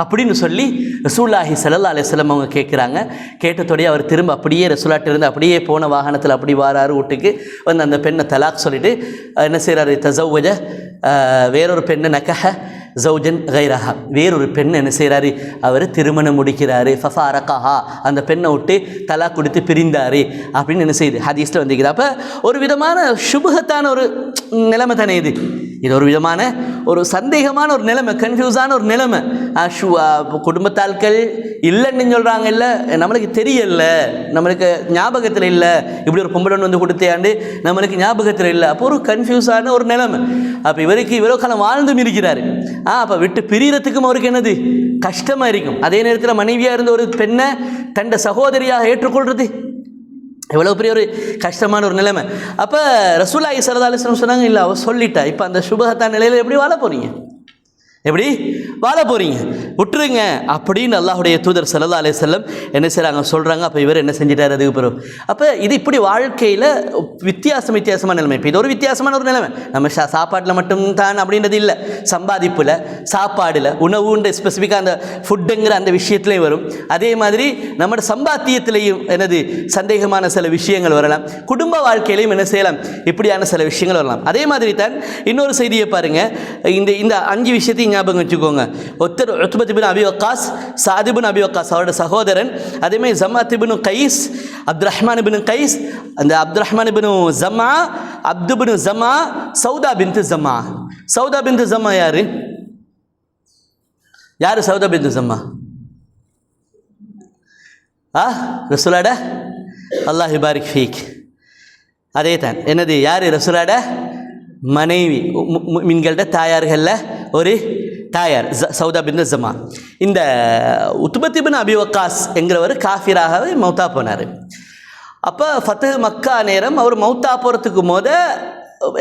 அப்படின்னு சொல்லி ரசூலுல்லாஹி ஸல்லல்லாஹு அலைஹி வஸல்லம் அவங்க கேட்குறாங்க. கேட்டதோடைய அவர் திரும்ப அப்படியே ரசூலாட்ட இருந்து அப்படியே போன வாகனத்தில் அப்படி வாராரு வீட்டுக்கு. வந்து அந்த பெண்ணை தலாக் சொல்லிட்டு என்ன செய்கிறாரு, தஸவ்வஜ, வேறொரு பெண்ணை நக்கஹ ஜௌஜன் கைரஹா, வேறொரு பெண் என்ன செய்கிறாரு, அவர் திருமணம் முடிக்கிறாரு. ஃபஃபாரகஹா, அந்த பெண்ணை விட்டு தலாக் கொடுத்து பிரிந்தார் அப்படின்னு என்ன செய்யுது, ஹதீஸில் வந்துக்குது. அப்போ ஒரு விதமான சுபகத்தான ஒரு நிலைமை தானே இது. இது ஒரு விதமான ஒரு சந்தேகமான ஒரு நிலைமை, கன்ஃபியூஸான ஒரு நிலைமை. குடும்பத்தாட்கள் இல்லைன்னு சொல்கிறாங்க, இல்லை நம்மளுக்கு தெரியல, நம்மளுக்கு ஞாபகத்தில் இல்லை, இப்படி ஒரு பொம்பளை வந்து கொடுத்தையாண்டு நம்மளுக்கு ஞாபகத்தில் இல்லை. அப்போ ஒரு கன்ஃபியூஸான ஒரு நிலைமை. அப்போ இவருக்கு இவ்வளோ காலம் வாழ்ந்தும் இருக்கிறாரு. அப்போ விட்டு பிரியறதுக்கும் அவருக்கு என்னது கஷ்டமாக இருக்கும். அதே நேரத்தில் மனைவியாக இருந்த ஒரு பெண்ணை தண்ட சகோதரியாக ஏற்றுக்கொள்வது எவ்வளோ பெரிய ஒரு கஷ்டமான ஒரு நிலைமை. அப்போ ரசூலுல்லாஹி ஸல்லல்லாஹு அலைஹி வஸல்லம் சொன்னாங்க, இல்லை அவள் சொல்லிட்டா, இப்போ அந்த சுபஹத்தான நிலையில் எப்படி வாழ போகிறீங்க, எப்படி வாழ போகிறீங்க, விட்டுருங்க அப்படின்னு அல்லாஹ்வுடைய தூதர் ஸல்லல்லாஹு அலைஹி வஸல்லம் என்ன செய்கிறாங்க சொல்கிறாங்க. அப்போ இவர் என்ன செஞ்சிட்டார் அதுக்கு பிறகு. அப்போ இது இப்படி வாழ்க்கையில் வித்தியாசமான நிலைமை. இப்போ இது ஒரு வித்தியாசமான ஒரு நிலைமை. நம்ம சாப்பாட்டில் மட்டும்தான் அப்படின்றது இல்லை, சம்பாதிப்பில், சாப்பாடில், உணவுன்ற ஸ்பெசிஃபிக்காக அந்த ஃபுட்டுங்கிற அந்த விஷயத்துலையும் வரும். அதே மாதிரி நம்மளோட சம்பாத்தியத்திலையும் என்னது சந்தேகமான சில விஷயங்கள் வரலாம். குடும்ப வாழ்க்கையிலையும் என்ன செய்யலாம், இப்படியான சில விஷயங்கள் வரலாம். அதே மாதிரி தான் இன்னொரு செய்தியை பாருங்கள். இந்த 5 விஷயத்தையும் ஞாபகம் வச்சுக்கோங்க. ஒருத்தர் உத்பத் இப்னு அபி வக்காஸ், சாத் இப்னு அபி வக்காஸ் அவரோட சகோதரன். அதேமாதிரி ஜமாத் இப்னு கைஸ், அப்துல் ரஹ்மான் இப்னு கைஸ், அந்த அப்துல் ரஹ்மான் இப்னு ஜமா, அப்து இப்னு ஜமா, சௌதா பின்த் ஜமா. சௌதா பின்த் ஜமா யாரு? யாரு சௌதா பின்த் ஜமா? ரசூலாட அல்லாஹ் பாரிக் ஃபீக். அதே தான். என்னது? யார்? ரசூலாட மனைவி, மீன்களோட தாயார்களில் ஒரு தாயார் சௌதா பின் ஜமா. இந்த உத்பத் இப்னு அபி வக்காஸ் என்கிறவர் காஃபிராகவே மௌத்தா போனார். அப்போ ஃபத்து மக்கா நேரம் அவர் மௌத்தா போகிறதுக்கு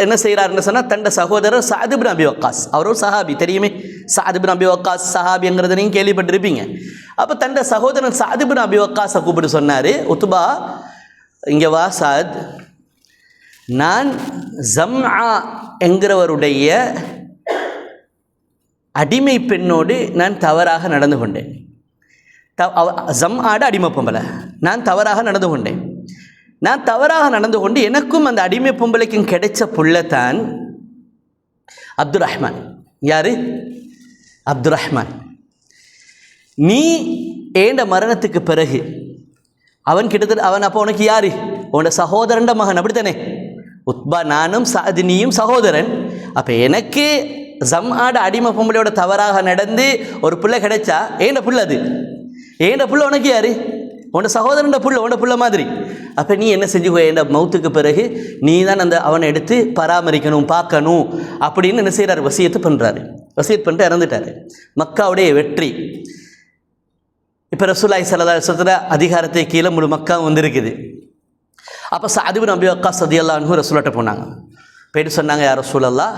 என்ன செய்கிறாருன்னு சொன்னால், தண்ட சகோதரர் சாத் இப்னு அபி வக்காஸ், அவர் ஒரு சஹாபி, தெரியுமே சாத் இப்னு அபி வக்காஸ் சஹாபிங்கிறத நீங்கள் கேள்விப்பட்டிருப்பீங்க. அப்போ தண்ட சகோதரன் சாத் இப்னு அபி வக்காஸை கூப்பிட்டு சொன்னார், உத்பா இங்கே வா சாத், நான் ஜம்ஆ என்கிறவருடைய அடிமை பெண்ணோடு நான் தவறாக நடந்து கொண்டேன். ஜம்ஆட அடிமை பொம்பளை, நான் தவறாக நடந்து கொண்டேன். நான் தவறாக நடந்து கொண்டு எனக்கும் அந்த அடிமை பொம்பளைக்கும் கிடைச்ச புள்ளத்தான் அப்துல் ரஹ்மான். யாரு? அப்துல் ரஹ்மான். நீ ஏண்ட மரணத்துக்கு பிறகு அவன் கிட்டத்தட்ட அவன் அப்போ உனக்கு யாரு? உன்னோட சகோதரண்ட மகன், அப்படித்தானே? உத்பா நானும் சாதினியும் சகோதரன். அப்போ எனக்கு ஜம்ஆட அடிமை பொம்பளையோட தவறாக நடந்து ஒரு பிள்ளை கிடைச்சா ஏண்ட புள்ள, அது ஏண்ட புள்ள. உனக்கு யாரு? உன்னோட சகோதரன் புள்ள, உன்னோட புள்ள மாதிரி. அப்போ நீ என்ன செஞ்சுக்கோ, என் மௌத்துக்கு பிறகு நீ தான் அந்த அவனை எடுத்து பராமரிக்கணும், பார்க்கணும் அப்படின்னு என்ன செய்கிறார்? வசியத்து பண்ணுறாரு. வசியத் பண்ணிட்டு இறந்துட்டார். மக்காவுடைய வெற்றி. இப்போ ரசூலுல்லாஹி ஸல்லல்லாஹு அலைஹி வஸல்லம் அதிகாரத்தை கீழே முழு மக்கா வந்திருக்குது. அப்போ சாத் இப்னு அபி வக்காஸ் ரலியல்லாஹு அன்ஹு ரசூலுல்லாஹ்ட்ட போனாங்க. போயிட்டு சொன்னாங்க, யா ரசூலல்லாஹ்,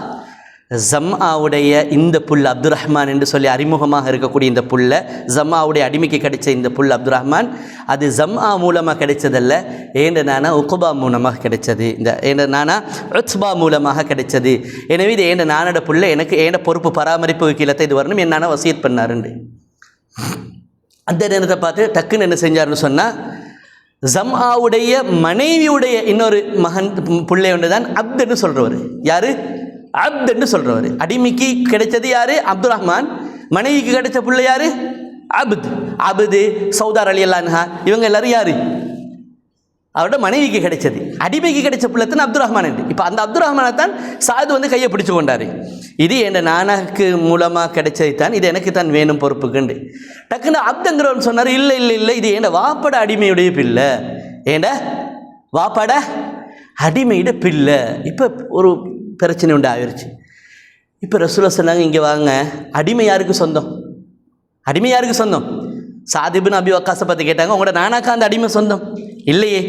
ஜம்ஆவுடைய இந்த புல் அப்துல் ரஹ்மான் என்று சொல்லி அறிமுகமாக இருக்கக்கூடிய இந்த புல்ல, ஜம்ஆவுடைய அடிமைக்கு கிடைச்ச இந்த புல் அப்துல் ரஹ்மான், அது ஜம்ஆ மூலமாக கிடைச்சதல்ல, ஏண்ட நானா உக்பா மூலமாக கிடைச்சது, இந்த ஏண்ட நானா உத்பா மூலமாக கிடைச்சது. எனவே இது ஏண்ட நானோட புல்ல, எனக்கு ஏண்ட பொறுப்பு பராமரிப்பு கீழத்தை இது வரணும், என் நானா வசியத் பண்ணாருண்டு. அந்த நேரத்தை பார்த்து டக்குன்னு என்ன செஞ்சாருன்னு சொன்னால், ஜம்ஆவுடைய மனைவியுடைய இன்னொரு மகன் பிள்ளை ஒன்று தான் அப்துன்னு சொல்கிறவர். யார்? அப்துன்னு சொல்கிறவர். அடிமைக்கு கிடைச்சது யார்? அப்துல் ரஹ்மான். மனைவிக்கு கிடைச்ச பிள்ளை யார்? அப்து. அப்து, சௌதா ரலியல்லாஹு அன்ஹா, இவங்க எல்லாரும் யார்? அவரோட மனைவிக்கு கிடைச்சது. அடிமைக்கு கிடைச்ச பிள்ளைத்தான் அப்துல் ரஹ்மான் என்று. இப்போ அந்த அப்துல் ரஹ்மானை தான் சாது வந்து கையை பிடிச்சு கொண்டார். இது என் நானாக்கு மூலமாக கிடைச்சது தான், இது எனக்கு தான் வேணும் பொறுப்புக்குண்டு. டக்குன்னு அப்துங்கிறவன் சொன்னார், இல்லை இல்லை இல்லை, இது என் வாப்பட அடிமையுடைய பிள்ளை, ஏண்ட வாப்பட அடிமையுடைய பிள்ளை. இப்போ ஒரு பிரச்சனை உண்டு ஆயிடுச்சு. இப்போ ரசூலுல்லாஹ் சொன்னாங்க, இங்கே வாங்க, அடிமை யாருக்கு சொந்தம்? அடிமை யாருக்கு சொந்தம்? சாத் இப்னு அபி வக்காஸை பற்றி கேட்டாங்க. உங்களோட நானாக்கா அந்த அடிமை சொந்தம்? இல்லையே.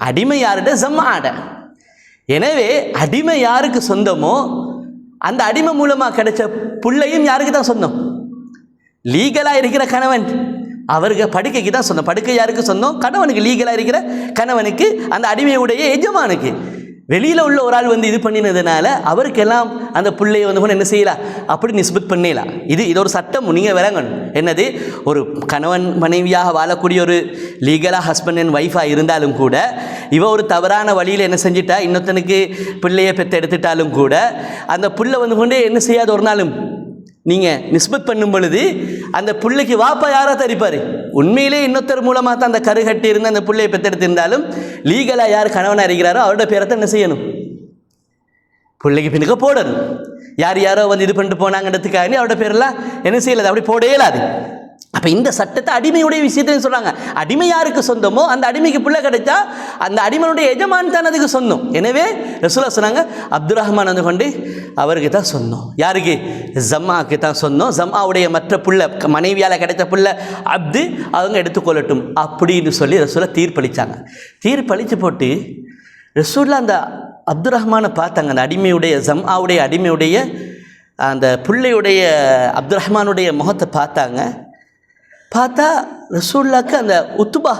அடிமை யாருட? ஜம்ஆட. எனவே அடிமை யாருக்கு சொந்தமோ அந்த அடிமை மூலமாக கிடைச்ச பிள்ளையும் யாருக்கு தான் சொந்தம்? லீகலாக இருக்கிற கணவன், அவருக்கு படுக்கைக்கு தான் சொந்தம். படுக்கை யாருக்கு சொந்தம்? கணவனுக்கு. லீகலாக இருக்கிற கணவனுக்கு, அந்த அடிமையுடைய எஜமானுக்கு. வெளியில் உள்ள ஒரு ஆள் வந்து இது பண்ணினதுனால அவருக்கெல்லாம் அந்த பிள்ளையை வந்து என்ன செய்யலாம், அப்படி நிஸ்பத் பண்ணலாம். இது ஒரு சட்டம் நீங்கள் விளங்கணும். என்னது? ஒரு கணவன் மனைவியாக வாழக்கூடிய ஒரு லீகலாக ஹஸ்பண்ட் அண்ட் ஒய்ஃபாக இருந்தாலும் கூட, இவ ஒரு தவறான வழியில் என்ன செஞ்சிட்டா, இன்னொருத்தனுக்கு பிள்ளையை பெற்று எடுத்துட்டாலும் கூட, அந்த பிள்ளை வந்து கொண்டு என்ன செய்யாத ஒரு நாளும் நீங்கள் நிஸ்பத் பண்ணும் பொழுது அந்த பிள்ளைக்கு வாப்பா யாராக தரிப்பார்? உண்மையிலே இன்னொருத்தர் மூலமாக தான் அந்த கருகட்டி இருந்து அந்த பிள்ளையை பெற்றெடுத்திருந்தாலும் லீகலாக யார் கணவனாக இருக்கிறாரோ அவரோட பேரத்தை என்ன செய்யணும்? பிள்ளைக்கு பின்னுக்க போடணும். யார் யாரோ வந்து இது பண்ணிட்டு போனாங்கன்றதுக்காக அவரோட பேரெல்லாம் என்ன செய்யலாது, அப்படி போடவே இயலாது. அப்போ இந்த சட்டத்தை அடிமையுடைய விஷயத்தையும் சொல்கிறாங்க. அடிமை யாருக்கு சொந்தமோ அந்த அடிமைக்கு பிள்ளை கிடைச்சா அந்த அடிமையுடைய எஜமான் தான் அதுக்கு சொந்தம். எனவே ரசூலுல்லாஹ் சொன்னாங்க, அப்துல் ரஹ்மான் வந்து கொண்டு அவருக்கு தான் சொந்தம். யாருக்கு? ஜம்ஆக்கு தான் சொந்தம். ஜம்ஆவுடைய மற்ற புள்ள, மனைவியால் கிடைத்த புள்ள அப்து, அவங்க எடுத்துக்கொள்ளட்டும் அப்படின்னு சொல்லி ரசூலுல்லாஹ் தீர்ப்பளித்தாங்க. தீர்ப்பளித்து போட்டு ரசூலுல்லாஹ் அந்த அப்துல் ரஹ்மானை பார்த்தாங்க. அந்த அடிமையுடைய, ஜம்ஆவுடைய அடிமையுடைய அந்த பிள்ளையுடைய அப்துல் ரஹ்மானுடைய முகத்தை பார்த்தாங்க. பார்த்தா ரசூலுல்லாஹ்க்கு அந்த உத்பா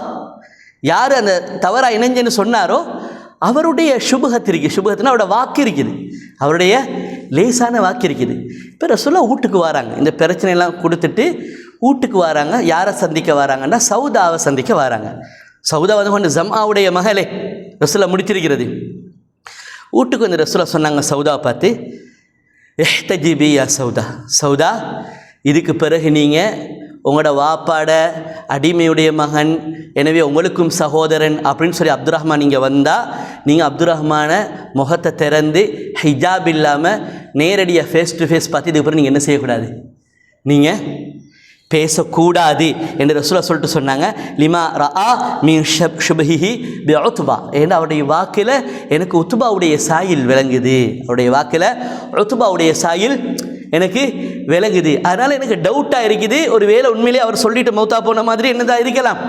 யார் அந்த தவறாக இணைஞ்சன்னு சொன்னாரோ அவருடைய சுபகத்து இருக்குது. சுபகத்துனா அவரோட வாக்கு இருக்குது, அவருடைய லேசான வாக்கு இருக்குது. இப்போ ரசூலுல்லாஹ் வீட்டுக்கு வராங்க. இந்த பிரச்சனையெல்லாம் கொடுத்துட்டு வீட்டுக்கு வராங்க. யாரை சந்திக்க வராங்கன்னா சௌதாவை சந்திக்க வராங்க. சௌதா வந்து கொண்டு ஜம்ஆவுடைய மகளே ரசூலுல்லாஹ் முடிச்சிருக்கிறது. வீட்டுக்கு வந்து ரசூலுல்லாஹ் சொன்னாங்க சௌதாவை பார்த்து, இஹ்தஜிபி யா சௌதா, சௌதா இதுக்கு பிறகு நீங்கள் உங்களோட வாப்பாட அடிமையுடைய மகன், எனவே உங்களுக்கும் சகோதரன் அப்படின்னு சொல்லி அப்துல் ரஹ்மான் நீங்கள் வந்தால், நீங்கள் அப்துல் ரஹ்மானை முகத்தை திறந்து ஹிஜாப் இல்லாமல் நேரடியாக ஃபேஸ் டு ஃபேஸ் பார்த்து இதுக்கப்புறம் நீங்கள் என்ன செய்யக்கூடாது, நீங்கள் பேசக்கூடாது என்று ரசூலுல்லாஹ் சொல்லிட்டு சொன்னாங்க. லிமா ரஆ மின் ஷுபஹிஹி பி உத்பா, ஏன்னா அவருடைய வாக்கில் எனக்கு உத்பாவுடைய சாயில் விளங்குது, அவருடைய வாக்கில் உத்பாவுடைய சாயில் எனக்கு விளங்குது, அதனால் எனக்கு டவுட்டாக இருக்குது, ஒரு வேளை உண்மையிலே அவர் சொல்லிட்டு மௌத்தா போன மாதிரி என்னதான் இருக்கலாம்.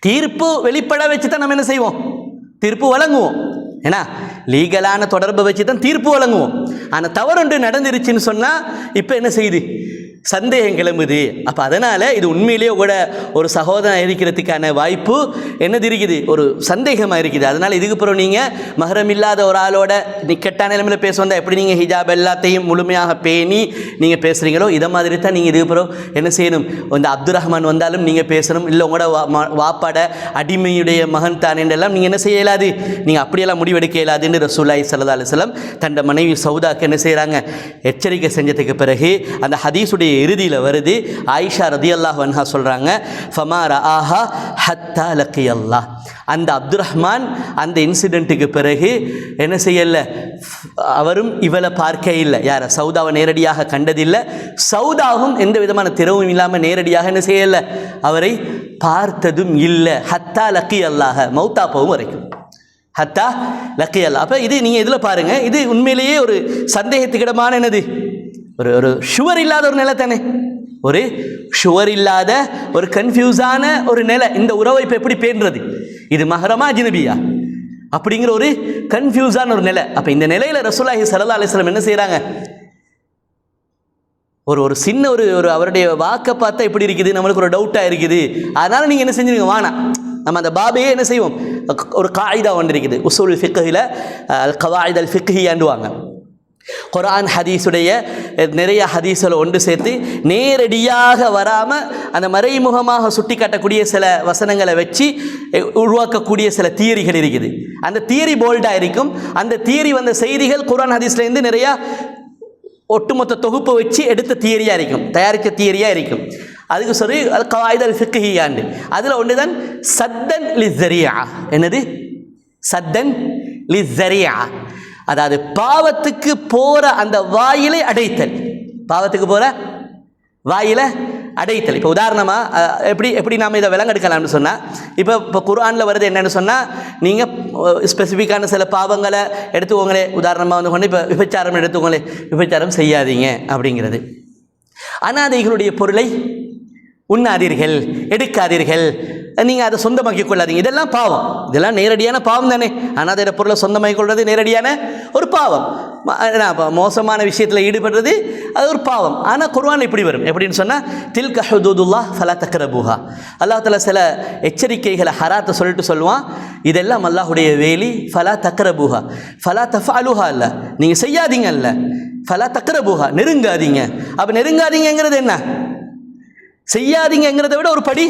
தீர்ப்பு வெளிப்பட வச்சு தான் நம்ம என்ன செய்வோம், தீர்ப்பு வழங்குவோம். ஏன்னா லீகலான தொடர்பை வச்சு தான் தீர்ப்பு வழங்குவோம். ஆனால் தவறொன்று நடந்துருச்சுன்னு சொன்னால் இப்போ என்ன செய்யுது, சந்தேகம் கிளம்புது. அப்போ அதனால் இது உண்மையிலேயே கூட ஒரு சகோதரன் இருக்கிறதுக்கான வாய்ப்பு என்னது இருக்குது, ஒரு சந்தேகமாக இருக்குது. அதனால் இதுக்கப்புறம் நீங்கள் மஹரம் இல்லாத ஒரு ஆளோட நிக்கட்டான நிலைமையில் பேச வந்தால் எப்படி நீங்கள் ஹிஜாப் எல்லாத்தையும் முழுமையாக பேணி நீங்கள் பேசுகிறீங்களோ இதை மாதிரி தான் நீங்கள் இதுக்கப்புறம் என்ன செய்யணும், இந்த அப்துல் ரஹ்மான் வந்தாலும் நீங்கள் பேசணும். இல்லை உங்களோட வாப்பாட அடிமையுடைய மகன் தான் என்றெல்லாம் நீங்கள் என்ன செய்ய இயலாது, நீங்கள் அப்படியெல்லாம் முடிவெடுக்க இயலாதுன்னு ரசூலுல்லாஹி ஸல்லல்லாஹு அலைஹி வஸல்லம் தன் மனைவி சௌதாக்கு என்ன செய்கிறாங்க, எச்சரிக்கை செஞ்சதுக்கு பிறகு அந்த ஹதீஸுடைய இறுதியில் வருது, ஆயிஷா ரதியல்லாஹு அன்ஹா சொல்கிறாங்க, ஃபமா ரஆஹா ஹத்தா லக்கியல்லாஹ், அந்த அப்துல் ரஹ்மான் அந்த இன்சிடெண்ட்டுக்கு பிறகு என்ன செய்யலை, அவரும் இவளை பார்க்க இல்லை, யார் சௌதாவை நேரடியாக கண்டதில்லை, சௌதாவும் எந்த விதமான திறவும் இல்லாமல் நேரடியாக என்ன செய்யலை, அவரை பார்த்ததும் இல்லை, ஹத்தா லக்கியல்லாஹ், மௌத்தா போகும் வரைக்கும், ஹத்தா லக்கியல்லாஹ். அப்போ இது நீங்கள் இதில் பாருங்கள், இது உண்மையிலேயே ஒரு சந்தேகத்துக்கிடமான என்னது, ஒரு ஷுவர் இல்லாத ஒரு நிலை தானே, ஒரு ஷுவர் இல்லாத ஒரு கன்ஃபியூஸான ஒரு நிலை. இந்த உறவை இப்போ எப்படி பேணுறது, இது மஹரமா அஜ்னபியா அப்படிங்கிற ஒரு கன்ஃபியூஸான ஒரு நிலை. அப்போ இந்த நிலையில் ரசூலுல்லாஹி ஸல்லல்லாஹு அலைஹி வஸல்லம் என்ன செய்கிறாங்க, ஒரு சின்ன ஒரு அவருடைய வாக்கை பார்த்தா எப்படி இருக்குது, நம்மளுக்கு ஒரு டவுட்டாக இருக்குது, அதனால் நீங்கள் என்ன செஞ்சுருங்க, வானா நம்ம அந்த பாபையே என்ன செய்வோம், ஒரு காயிதா ஒன்று இருக்குது உசூல் ஃபிக்ஹில் அல் கவாயித் அல் ஃபிக்ஹியாண்டுவாங்க. குர்ஆன் ஹதீஸுடைய நிறைய ஹதீஸில் ஒன்று சேர்த்து நேரடியாக வராமல் அந்த மறைமுகமாக சுட்டி காட்டக்கூடிய சில வசனங்களை வச்சு உருவாக்கக்கூடிய சில தியரிகள் இருக்குது. அந்த தியரி போல்டாக இருக்கும். அந்த தியரி வந்த செய்திகள் குர்ஆன் ஹதீஸ்லேருந்து நிறையா ஒட்டுமொத்த தொகுப்பு வச்சு எடுத்த தியரியாக இருக்கும், தயாரித்த தியரியாக இருக்கும். அதுக்கு சொல்லி அல் கவாயித் அல் ஃபிக்ஹியாண்டு. அதில் ஒன்று தான் சத்தன் லிஸ்ஸரியா, என்னது சத்தன் லிஸ்ஸரியா, அதாவது பாவத்துக்கு போகிற அந்த வாயிலை அடைத்தல், பாவத்துக்கு போகிற வாயிலை அடைத்தல். இப்போ உதாரணமாக எப்படி நாம் இதை விளங்கெடுக்கலாம்னு சொன்னால், இப்போ குர்ஆனில் வருது என்னென்னு சொன்னால், நீங்கள் ஸ்பெசிஃபிக்கான சில பாவங்களை எடுத்துக்கோங்களே, உதாரணமாக வந்து கொண்டு இப்போ விபச்சாரம் எடுத்துக்கோங்களே, விபச்சாரம் செய்யாதீங்க அப்படிங்கிறது. அனாதைகளுடைய பொருளை உண்ணாதீர்கள், எடுக்காதீர்கள், நீங்கள் அதை சொந்தமாக்கிக் கொள்ளாதீங்க, இதெல்லாம் பாவம், இதெல்லாம் நேரடியான பாவம் தானே. ஆனால் அதை பொருளை சொந்தமாக்கிக் கொள்வது நேரடியான ஒரு பாவம். மோசமான விஷயத்தில் ஈடுபடுறது அது ஒரு பாவம். ஆனால் குர்ஆன் இப்படி வரும், எப்படின்னு சொன்னால், தில்க ஹுதூதுல்லாஹ் ஃபலா தக்ரபூஹா, அல்லாஹ் தஆலா சில எச்சரிக்கைகளை ஹராத்தை சொல்லிட்டு சொல்லுவான், இதெல்லாம் அல்லாஹுடைய வேலி, ஃபலா தக்ரபூஹா, ஃபலா தஃஅலுஹா, இல்லை நீங்கள் செய்யாதீங்க, இல்லை ஃபலா தக்ரபூஹா, நெருங்காதீங்க. அப்போ நெருங்காதீங்கிறது என்ன, செய்யாதீங்கிறத விட ஒரு படி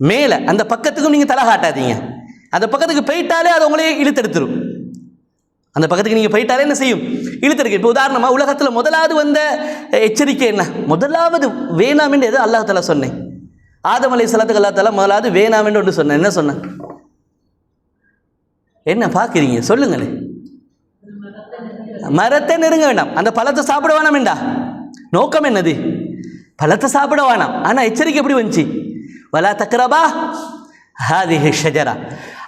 மேலே, அந்த பக்கத்துக்கும் நீங்கள் தலை காட்டாதீங்க, அந்த பக்கத்துக்கு போயிட்டாலே அது உங்களே இழுத்தெடுத்துரும், அந்த பக்கத்துக்கு நீங்கள் போயிட்டாலே என்ன செய்யும், இழுத்தெடுக்கும். இப்போ உதாரணமாக உலகத்தில் முதலாவது வந்த எச்சரிக்கை என்ன, முதலாவது வேணாம் என்று எது அல்லாஹ் தஆலா சொன்னேன், ஆதம் அலைஹிஸ்ஸலாத்துக்கு அல்லாஹ் தஆலா முதலாவது வேணாம் என்று ஒன்று சொன்னேன், என்ன சொன்னேன், என்ன பார்க்குறீங்க சொல்லுங்களேன், மரத்தை நெருங்க வேண்டாம், அந்த பழத்தை சாப்பிட வேணாம் என்றா நோக்கம் என்னது, பழத்தை சாப்பிட வேணாம். ஆனால் எச்சரிக்கை எப்படி வந்துச்சு, வலா தக்ரபா ஹாதிஹி ஷஜரா,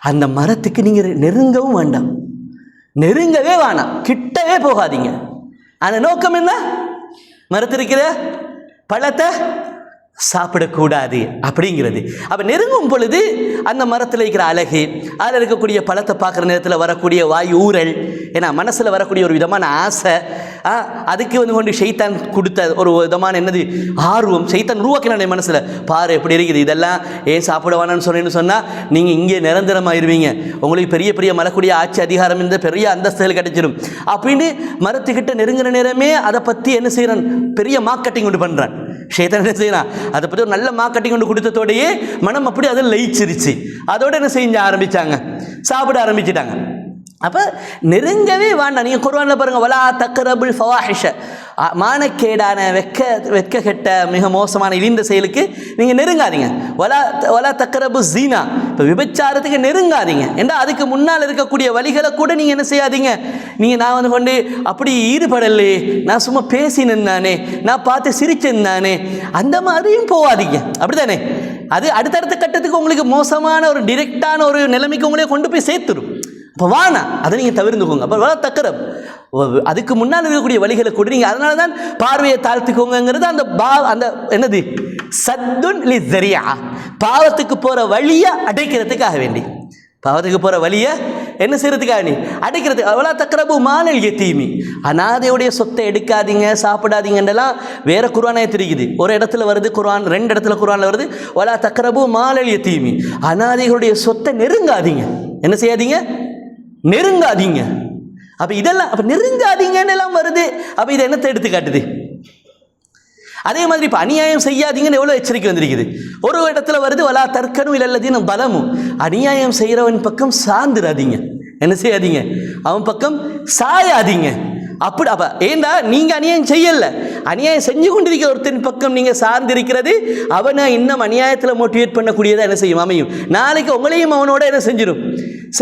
அந்த மரத்துக்கு நீங்கள் நெருங்கவும் வேண்டாம், நெருங்கவே வேணாம், கிட்டவே போகாதீங்க. அந்த நோக்கம் என்ன, மரத்திருக்கிற பழத்தை சாப்பிடக்கூடாது அப்படிங்கிறது. அப்போ நெருங்கும் பொழுது அந்த மரத்தில் இருக்கிற அழகு, அதில் இருக்கக்கூடிய பழத்தை பார்க்குற நேரத்தில் வரக்கூடிய வாய் ஊறல், ஏன்னா மனசில் வரக்கூடிய ஒரு விதமான ஆசை, அதுக்கு வந்து கொண்டு ஷைத்தான் கொடுத்த ஒரு விதமான என்னது ஆர்வம், ஷைத்தான் உருவாக்கின மனசில் பாரு எப்படி இருக்குது, இதெல்லாம் ஏன் சாப்பிட வேணான்னு சொன்னேன்னு சொன்னால் நீங்கள் இங்கே நிரந்தரமாயிருவீங்க, உங்களுக்கு பெரிய பெரிய மலக்கூடிய ஆட்சி அதிகாரம் இந்த பெரிய அந்தஸ்துகள் கிடைச்சிடும் அப்படின்னு மரத்துக்கிட்ட நெருங்குற நேரமே அதை பற்றி என்ன செய்கிறான், பெரிய மார்க்கெட்டிங் கொண்டு பண்ணுறான் ஷைத்தான். என்ன செய்யறான், அதை பற்றி ஒரு நல்ல மார்க்கெட்டிங் கொண்டு கொடுத்ததோடையே மனம் அப்படி அதில் லயிச்சிருச்சு, அதோடு என்ன செஞ்ச ஆரம்பித்தாங்க, சாப்பிட ஆரம்பிச்சிட்டாங்க. அப்போ நெருங்கவே வேண்டாம். நீங்கள் குர்ஆனில் பாருங்கள், வலா தக்ரபுல் ஃபவாஹிஷ, மானக்கேடான வெட்கக்கெட்ட மிக மோசமான இழிந்த செயலுக்கு நீங்கள் நெருங்காதீங்க. வலா தக்ரபு ஜீனா, இப்போ விபச்சாரத்துக்கு நெருங்காதீங்க. ஏன்னா அதுக்கு முன்னால் இருக்கக்கூடிய வழிகளை கூட நீங்கள் என்ன செய்யாதீங்க. நீங்கள் நான் வந்து கொண்டு அப்படி ஈடுபடலே, நான் சும்மா பேசினேன் தானே, நான் பார்த்து சிரிச்சேன் தானே, அந்த மாதிரியும் போகாதீங்க. அப்படி தானே? அது அடுத்தடுத்த கட்டத்துக்கு உங்களுக்கு மோசமான ஒரு டிரெக்டான ஒரு நிலைமைக்கு உங்களே கொண்டு போய் சேர்த்துடும். அப்போ வானா அதை நீங்கள் தவிர்த்துக்கோங்க. அப்போ வலா தக்ரப், அதுக்கு முன்னால் இருக்கக்கூடிய வழிகளை கூட நீங்கள், அதனால தான் பார்வையை தாழ்த்திக்கோங்கிறது அந்த என்னது சத்துன் லி ஸரியா, பாவத்துக்கு போகிற வழியை அடைக்கிறதுக்காக வேண்டி, பாவத்துக்கு போகிற வழியை என்ன செய்யறதுக்காக நீ அடைக்கிறதுக்கு. வலா தக்ரபு மாலல் யதீமி, அனாதையுடைய சொத்தை எடுக்காதீங்க, சாப்பிடாதீங்கன்றலாம் வேற குர்ஆனே தெரியுது. ஒரு இடத்துல வருது குர்ஆன், 2 இடத்துல குர்ஆன்ல வருது வலா தக்ரபு மாலல் யதீமி, அனாதைகளுடைய சொத்தை நெருங்காதீங்க. என்ன செய்யாதீங்க? நெருங்காதீங்க. அப்போ இதெல்லாம் அப்போ நெருங்காதீங்கன்னு எல்லாம் வருது. அப்போ இதை என்னத்தை எடுத்து காட்டுது? அதே மாதிரி இப்போ அநியாயம் செய்யாதீங்கன்னு எவ்வளோ எச்சரிக்கை வந்திருக்குது. ஒரு இடத்துல வருது வலா தர்க்கனும் இல்லல்லதீன பலமும், அநியாயம் செய்கிறவன் பக்கம் சார்ந்துடாதீங்க. என்ன செய்யாதீங்க? அவன் பக்கம் சாயாதீங்க. அப்படி அப்போ ஏண்டா நீங்கள் அநியாயம் செய்யலை, அநியாயம் செஞ்சு கொண்டிருக்கிற ஒருத்தன் பக்கம் நீங்கள் சார்ந்திருக்கிறது அவனை இன்னும் அநியாயத்தில் மோட்டிவேட் பண்ணக்கூடியதாக என்ன செய்யும், அமையும். நாளைக்கு உங்களையும் அவனோட என்ன செஞ்சிடும்.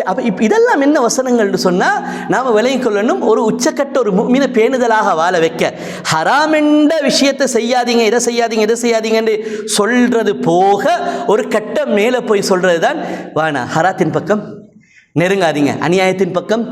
அப்போ இப்போ இதெல்லாம் என்ன வசனங்கள்னு சொன்னால் நாம் விளங்கிக் கொள்ளணும். ஒரு உச்சக்கட்ட ஒரு முஃமினை பேணுதலாக வாழ வைக்க ஹராம் என்ற விஷயத்தை செய்யாதீங்க, இதை செய்யாதீங்க, இதை செய்யாதீங்கன்னு சொல்கிறது போக ஒரு கட்டம் மேலே போய் சொல்கிறது தான் வானா ஹராத்தின் பக்கம் நெருங்காதீங்க, அநியாயத்தின் பக்கம்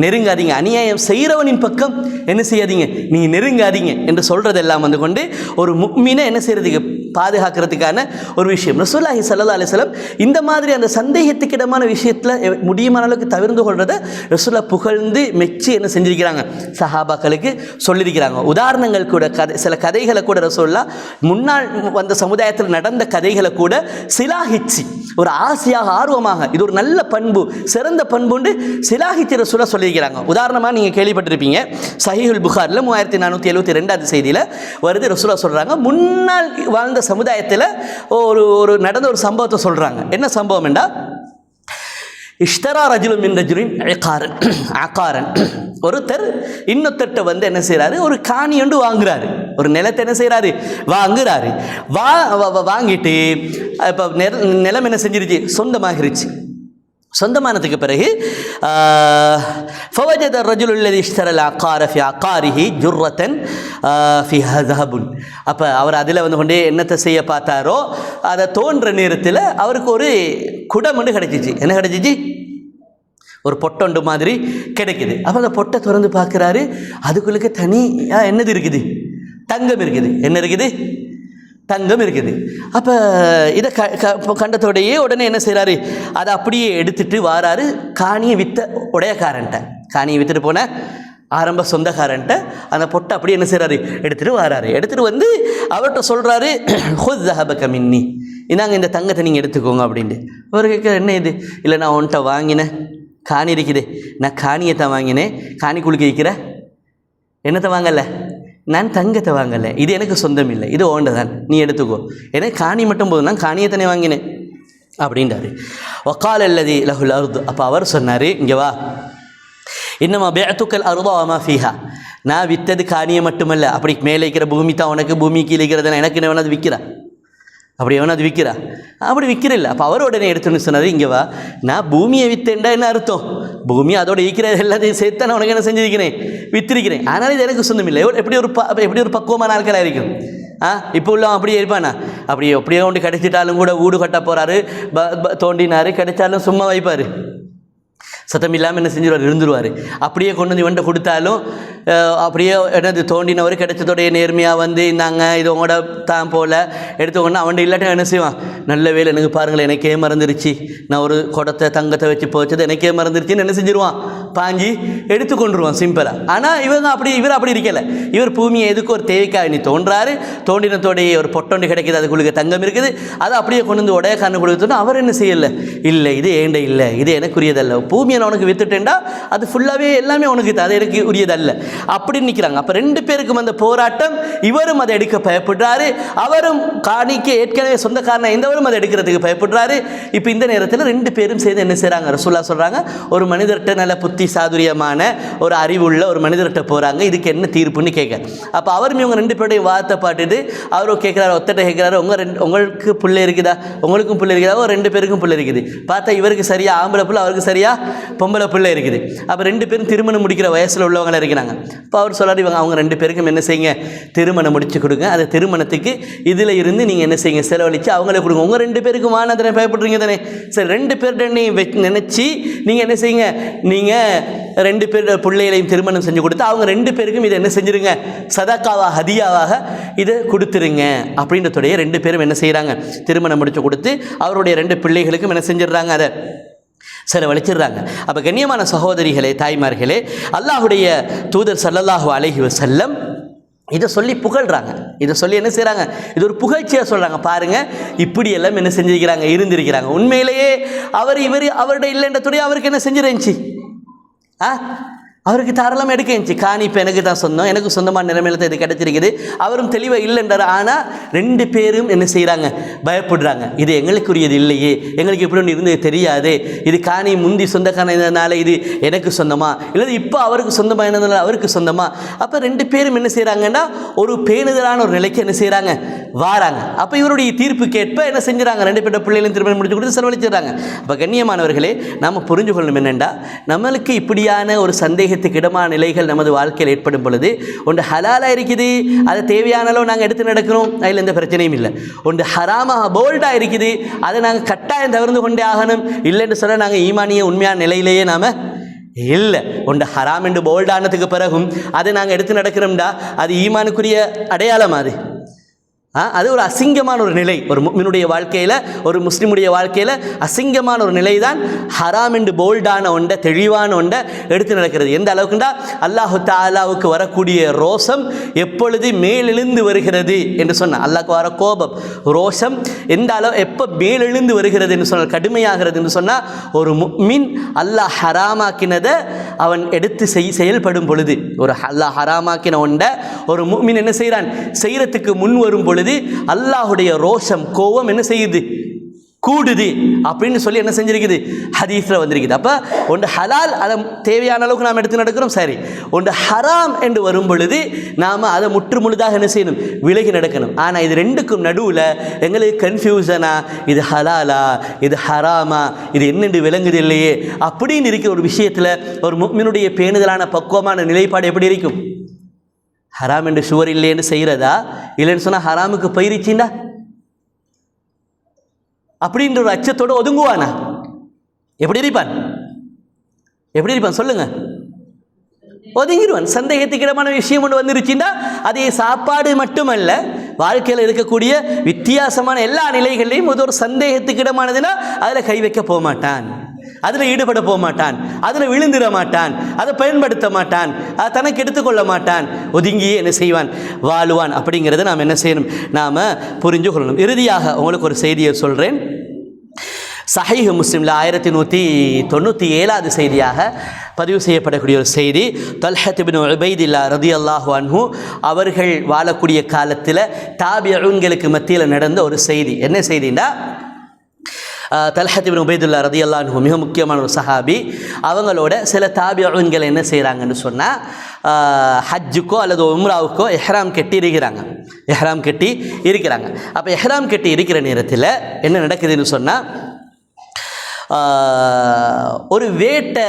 நெருங்காதீங்க, அநியாயம் செய்கிறவனின் பக்கம் என்ன செய்யாதீங்க, நீங்கள் நெருங்காதீங்க என்று சொல்கிறதெல்லாம் வந்து கொண்டு ஒரு முஃமினை என்ன செய்கிறதுக்கு பாதுகாக்கிறதுக்கான ஒரு விஷயம். ரசூலுல்லாஹி ஸல்லல்லாஹு அலைஹி வஸல்லம் இந்த மாதிரி அந்த சந்தேகத்துக்கிடமான விஷயத்தில் முடியுமான அளவுக்கு தவிர்த்து கொள்றதை ரசூலுல்லாஹ் புகழ்ந்து மெச்சி என்ன செஞ்சிருக்கிறாங்க, சஹாபாக்களுக்கு சொல்லியிருக்கிறாங்க. உதாரணங்கள் கூட சில கதைகளை கூட ரசூலுல்லாஹ் முன்னால் வந்த சமுதாயத்தில் நடந்த கதைகளை கூட சிலாகிச்சு ஒரு ஆசையாக ஆர்வமாக, இது ஒரு நல்ல பண்பு, சிறந்த பண்புண்டு சிலாகிச்சு ரசூலுல்லாஹ் சொல்லியிருக்கிறாங்க. உதாரணமாக நீங்கள் கேள்விப்பட்டிருப்பீங்க, சஹீஹுல் புகாரில் 3472 செய்தியில் வருது. ரசூலுல்லாஹ் சொல்கிறாங்க, முன்னால் வாழ்ந்த சமுதாயத்தில் ஒரு நடந்த ஒரு சம்பவத்தை சொல்றாங்க. என்ன சம்பவம் என்றா, இஷ்தரா ரஜுலும் மின் ரஜுலின் அகாரன், ஒருத்தர் இன்னொருத்தட்ட வந்து என்ன செய்யறாரு, ஒரு காணி ஒன்று வாங்குறாரு, ஒரு நிலத்தை என்ன செய்யறாரு, வாங்குறாரு. வாங்கிட்டு இப்போ நிலம் என்ன செஞ்சிருச்சு, சொந்தமாகிருச்சு. சொந்தமானதுக்கு பிறகு فوجد الرجل الذي اشترى العقار في عقاره جرة فيها ذهب. அப்போ அவர் அதில் வந்து கொண்டே என்னத்தை செய்ய பார்த்தாரோ அதை தோன்ற நேரத்தில் அவருக்கு ஒரு குடம் ஒன்று கிடைச்சிச்சு. என்ன கிடைச்சிச்சு? ஒரு பொட்டொண்டு மாதிரி கிடைக்குது. அப்போ அந்த பொட்டை திறந்து பார்க்குறாரு, அதுக்குள்ளுக்கு தனியாக என்னது இருக்குது, தங்கம் இருக்குது. என்ன இருக்குது? தங்கம் இருக்குது. அப்போ இதை கண்டத்தோடையே உடனே என்ன செய்கிறாரு, அதை அப்படியே எடுத்துட்டு வாராரு காணியை விற்ற உடையக்காரன்ட்ட, காணியை விற்றுட்டு போன ஆரம்ப சொந்தக்காரன்ட்ட அந்த பொட்டை அப்படியே என்ன செய்கிறாரு, எடுத்துகிட்டு வாராரு. எடுத்துகிட்டு வந்து அவர்கிட்ட சொல்கிறாரு, ஹுஸ் ஸஹபக மின்னி, இந்தாங்க இந்த தங்கத்தை நீங்கள் எடுத்துக்கோங்க அப்படின்ட்டு. அவர் கேட்குற, என்ன இது? இல்லை, நான் உன்கிட்ட வாங்கினேன் காணி இருக்குது, நான் காணியை தான் வாங்கினேன். காணி குளிக்க வைக்கிற என்னத்தை வாங்கலை, நான் தங்கத்தை வாங்கலை, இது எனக்கு சொந்தம் இல்லை, இது ஓண்டதான், நீ எடுத்துக்கோ, எனக்கு காணி மட்டும் போதும், நான் காணியை தானே வாங்கினேன் அப்படின்றாரு. வக்கால் அல்லதி லஹுல் அர்து, அப்போ அவர் சொன்னார், இங்கே வா, இன்னமா பிஅத்துக்கல் அர்த வமா ஃபீஹா, நான் விற்றது காணியை மட்டுமல்ல, அப்படி மேலே இருக்கிற பூமி தான் உனக்கு, பூமி கீழே இருக்கிறது எனக்கு என்ன வேணாது விற்கிறா, அப்படி எவனாது விற்கிறா, அப்படி விற்கிறல்ல. அப்போ அவர் உடனே எடுத்துன்னு சொன்னார், இங்கே வா, நான் பூமியை விற்றேன்டா என்ன அர்த்தம், பூமி அதோட இருக்கிறது எல்லாத்தையும் சேர்த்து நான் உனக்கு என்ன செஞ்சிருக்கிறேன், விற்றிருக்கிறேன், ஆனால் இது எனக்கு சொந்தம் இல்லை. எப்படி ஒரு பக்குவமான ஆட்களாக இருக்கும். இப்போ உள்ள அப்படியே இருப்பானா, அப்படியே ஒன்று கிடைச்சிட்டாலும் கூட வீடு கட்ட போகிறாரு, தோண்டினார், கிடைச்சாலும் சும்மா வைப்பார், சத்தம் இல்லாமல் என்ன செஞ்சிருவார், இருந்துருவார். அப்படியே கொண்டு வந்து இவன்ட்ட கொடுத்தாலும் அப்படியே என்னது தோண்டினவர் கிடைச்சதோடைய நேர்மையாக வந்து இந்தாங்க இது உங்களோட தான் போல் எடுத்துக்கொண்டு அவன்கிட்ட இல்லாட்டும் என்ன செய்வான், நல்ல வேலை எனக்கு பாருங்களேன், எனக்கே மறந்துருச்சு, நான் ஒரு குடத்தை தங்கத்தை வச்சு போச்சது எனக்கே மறந்துருச்சுன்னு என்ன செஞ்சிருவான், பாஞ்சி எடுத்துக்கொண்டுருவான் சிம்பிளாக. ஆனால் இவர் அப்படி இருக்கலை. இவர் பூமியை எதுக்கு ஒரு தேவைக்காக நீ தோன்றாரு, தோண்டினத்தோடைய ஒரு பொட்டொண்டு கிடைக்கிது, அதுக்குள்ள தங்கம் இருக்குது, அதை அப்படியே கொண்டு வந்து உடைய கண்ணு கொடுத்தோன்னா அவர் என்ன செய்யலை, இல்லை இது ஏண்ட இல்லை, இது எனக்குரியதல்ல, பூமி பூமியை நான் உனக்கு வித்துட்டேன்டா அது ஃபுல்லாகவே எல்லாமே உனக்கு அது எனக்கு உரியதல்ல அப்படின்னு நிற்கிறாங்க. அப்போ 2 பேருக்கும் அந்த போராட்டம். இவரும் அதை எடுக்க பயப்படுறாரு, அவரும் காணிக்கு ஏற்கனவே சொந்தக்காரனை எந்தவரும் அதை எடுக்கிறதுக்கு பயப்படுறாரு. இப்போ இந்த நேரத்தில் 2 பேரும் சேர்ந்து என்ன செய்கிறாங்க, ரசூலுல்லாஹ் சொல்கிறாங்க, ஒரு மனிதர்கிட்ட நல்ல புத்தி சாதுரியமான ஒரு அறிவுள்ள ஒரு மனிதர்கிட்ட போகிறாங்க, இதுக்கு என்ன தீர்ப்புன்னு கேட்க. அப்போ அவரும் இவங்க 2 பேருடைய வார்த்தை பாட்டுட்டு அவரும் கேட்குறாரு, ஒத்தட்ட கேட்குறாரு, உங்களுக்கு பிள்ளை இருக்குதா, உங்களுக்கும் பிள்ளை இருக்குதா, ஒரு 2 பேருக்கும் பிள்ளை இருக்குது. பார்த்தா இவருக்கு சரியா ஆம்பளை பிள்ளை, அவருக்கு சரியா பொம்பளை பிள்ளை இருக்குது. அப்போ 2 பேரும் திருமணம் முடிக்கிற வயசில் உள்ளவங்கள இருக்கிறாங்க. இப்போ அவர் சொல்லாரு, இவங்க அவங்க 2 பேருக்கும் என்ன செய்யுங்க, திருமணம் முடிச்சு கொடுங்க. அந்த திருமணத்துக்கு இதில் இருந்து நீங்கள் என்ன செய்யுங்க, செலவழித்து அவங்களே கொடுங்க. உங்கள் 2 பேருக்கும் தானே பயப்படுறீங்க தானே, சரி 2 பேர்கிட்ட நீ நினச்சி நீங்கள் என்ன செய்யுங்க, நீங்கள் 2 பேர் பிள்ளைகளையும் திருமணம் செஞ்சு கொடுத்து அவங்க 2 பேருக்கும் இதை என்ன செஞ்சுருங்க, சதக்காவாக ஹதியாவாக இதை கொடுத்துருங்க அப்படின்றதுடைய 2 பேரும் என்ன செய்கிறாங்க, திருமணம் முடிச்சு கொடுத்து அவருடைய 2 பிள்ளைகளுக்கும் என்ன செஞ்சிடறாங்க, அதை செலவழிச்சிடுறாங்க. அப்போ கண்ணியமான சகோதரிகளே, தாய்மார்களே, அல்லாஹுடைய தூதர் ஸல்லல்லாஹு அலைஹி வஸல்லம் இதை சொல்லி புகழ்கிறாங்க. இதை சொல்லி என்ன செய்கிறாங்க, இது ஒரு புகழ்ச்சியாக சொல்கிறாங்க. பாருங்கள், இப்படியெல்லாம் என்ன செஞ்சிருக்கிறாங்க, இருந்திருக்கிறாங்க. உண்மையிலேயே அவருடைய இல்லைன்றதுடைய அவருக்கு என்ன செஞ்சிருந்துச்சு, அவருக்கு தாராளமாக எடுக்க இருந்துச்சு. காணி இப்போ எனக்கு தான் சொந்தம், எனக்கு சொந்தமான நிலைமையில தான் இது கிடச்சிருக்குது. அவரும் தெளிவாக இல்லைன்றார். ஆனால் 2 பேரும் என்ன செய்கிறாங்க, பயப்படுறாங்க. இது எங்களுக்குரியது இல்லையே, எங்களுக்கு இப்படி ஒன்று இருந்தது தெரியாது, இது காணி முந்தி சொந்தக்காரனால இது எனக்கு சொந்தமா, இல்லை இப்போ அவருக்கு சொந்தமாக என்னதுனால அவருக்கு சொந்தமா. அப்போ 2 பேரும் என்ன செய்கிறாங்கன்னா ஒரு பேணுதலான ஒரு நிலைக்கு என்ன செய்கிறாங்க, வாராங்க. அப்போ இவருடைய தீர்ப்பு கேட்ப என்ன செஞ்சுறாங்க, 2 பேர் பிள்ளைகளையும் திருமணம் முடிச்சு கொடுத்து செலவழிச்சிடுறாங்க. அப்போ கண்ணியமானவர்களே, நம்ம புரிஞ்சு கொள்ளணும் என்னென்னா, நம்மளுக்கு இப்படியான ஒரு சந்தேகத்துக்கு இடமான நிலைகள் நமது வாழ்க்கையில் ஏற்படும் பொழுது, ஒன்று ஹலாலாக இருக்குது, அதை தேவையான அளவு நாங்கள் எடுத்து நடக்கிறோம், அதில் எந்த பிரச்சனையும் இல்லை. ஒன்று ஹராமாக போல்டாக இருக்குது, அதை நாங்கள் கட்டாயம் தவிர்த்து கொண்டே ஆகணும். இல்லைன்னு சொன்னால் நாங்கள் ஈமானிய உண்மையான நிலையிலேயே நாம் இல்லை. ஒன்று ஹராம் என்று போல்டானதுக்கு பிறகும் அதை நாங்கள் எடுத்து நடக்கிறோம்டா அது ஈமானுக்குரிய அடையாளம். அது ஒரு அசிங்கமான ஒரு நிலை. ஒரு முஃமினுடைய வாழ்க்கையில், ஒரு முஸ்லிமுடைய வாழ்க்கையில் அசிங்கமான ஒரு நிலை தான் ஹராம் என்று போல்டான ஒன்றை, தெளிவான ஒன்றை எடுத்து நடக்கிறது. எந்த அளவுக்குண்டா அல்லாஹு தஆலாவுக்கு வரக்கூடிய ரோஷம் எப்பொழுது மேலெழுந்து வருகிறது என்று சொன்னால், அல்லாஹ்க்கு வர கோபம் ரோஷம் எந்த அளவு எப்போ மேலெழுந்து வருகிறது என்று சொன்னால், கடுமையாகிறது என்று சொன்னால், ஒரு முஃமின் அல்லாஹ் ஹராமாக்கினதை அவன் எடுத்து செயல்படும் பொழுது, ஒரு அல்லாஹ் ஹராமாக்கின ஒன்றை ஒரு முஃமின் என்ன செய்கிறான், செய்கிறதுக்கு முன் வரும் பொழுது அல்லாஹுடைய ரோஷம் கோபம் என்ன செய்யுது, கூடுது அப்படின்னு சொல்லி என்ன செஞ்சிருக்குது, ஹதீஸில் வந்திருக்குது. அப்போ ஒன்று ஹலால், அதை தேவையான அளவுக்கு நாம் எடுத்து நடக்கிறோம், சரி. ஒன்று ஹராம் என்று வரும் பொழுது நாம் அதை முற்று முழுதாக என்ன செய்யணும், விலகி நடக்கணும். ஆனால் இது 2க்கும் நடுவில் எங்களுக்கு கன்ஃபியூஷனா, இது ஹலாலா இது ஹராமா, இது என்னென்று விளங்குது இல்லையே அப்படின்னு இருக்கிற ஒரு விஷயத்தில் ஒரு முஃமினுடைய பேணுதலான பக்குவமான நிலைப்பாடு எப்படி இருக்கும்? ஹராம் என்று சுவர் இல்லைன்னு செய்கிறதா, இல்லைன்னு சொன்னால் ஹராமுக்கு பயிரிச்சின்னா அப்படின்ற ஒரு அச்சத்தோடு ஒதுங்குவானா? எப்படி இருப்பான், எப்படி இருப்பான் சொல்லுங்க? ஒதுங்கிடுவான். சந்தேகத்துக்கிடமான விஷயம் ஒன்று வந்துருச்சுன்னா அதே சாப்பாடு மட்டுமல்ல, வாழ்க்கையில் இருக்கக்கூடிய வித்தியாசமான எல்லா நிலைகளையும் ஒரு சந்தேகத்துக்கிடமானதுன்னா அதில் கை வைக்க போக மாட்டான், அதில் ஈடுபட போக மாட்டான், அதில் விழுந்துட மாட்டான், அதை பயன்படுத்த மாட்டான், அதை தனக்கு எடுத்துக்கொள்ள மாட்டான், ஒதுங்கியே என்ன செய்வான், வாழுவான். அப்படிங்கிறத நாம் என்ன செய்யணும், நாம் புரிஞ்சு கொள்ளணும். இறுதியாக உங்களுக்கு ஒரு செய்தியை சொல்கிறேன். சஹீஹ் முஸ்லிமில் 1197வது செய்தியாக பதிவு செய்யப்படக்கூடிய ஒரு செய்தி. தல்ஹத் இப்னு உபைதில்லா ரலியல்லாஹு அன்ஹு அவர்கள் வாழக்கூடிய காலத்தில் தாபிஊன்களுக்கு மத்தியில் நடந்த ஒரு செய்தி. என்ன செய்தின்னா, தல்ஹத் இப்னு உபைதுல்லா ரலியல்லாஹு அன்ஹு மிக முக்கியமான ஒரு சஹாபி. அவங்களோட சில தாபிஊன்கள் என்ன செய்கிறாங்கன்னு சொன்னால், ஹஜ்ஜுக்கோ அல்லது உம்ராவுக்கோ எஹ்ராம் கட்டி இருக்கிறாங்க. அப்போ எஹ்ராம் கட்டி இருக்கிற நேரத்தில் என்ன நடக்குதுன்னு சொன்னால், ஒரு வேட்டை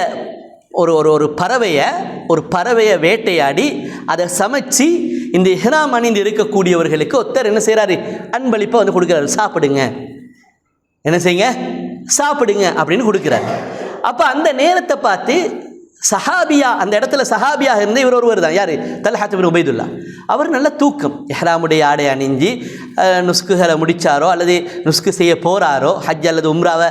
ஒரு பறவையை வேட்டையாடி அதை சமைச்சு இந்த இஹ்ராம் அணிந்து இருக்கக்கூடியவர்களுக்கு ஒருத்தர் என்ன செய்கிறாரு, அன்பளிப்பாக வந்து கொடுக்குறாரு, சாப்பிடுங்க, என்ன செய்யுங்க, சாப்பிடுங்க அப்படின்னு கொடுக்குறாரு. அப்போ அந்த நேரத்தை பார்த்து சஹாபியா, அந்த இடத்துல சஹாபியாக இருந்த இவர் ஒருவர் தான், யார், தல்ஹத் இப்னு உபைதுல்லா. அவர் நல்ல தூக்கம், இஹ்ராமுடைய ஆடை அணிஞ்சு நுஸ்குகளை முடித்தாரோ அல்லது நுஸ்கு செய்ய போகிறாரோ, ஹஜ் அல்லது உம்ராவை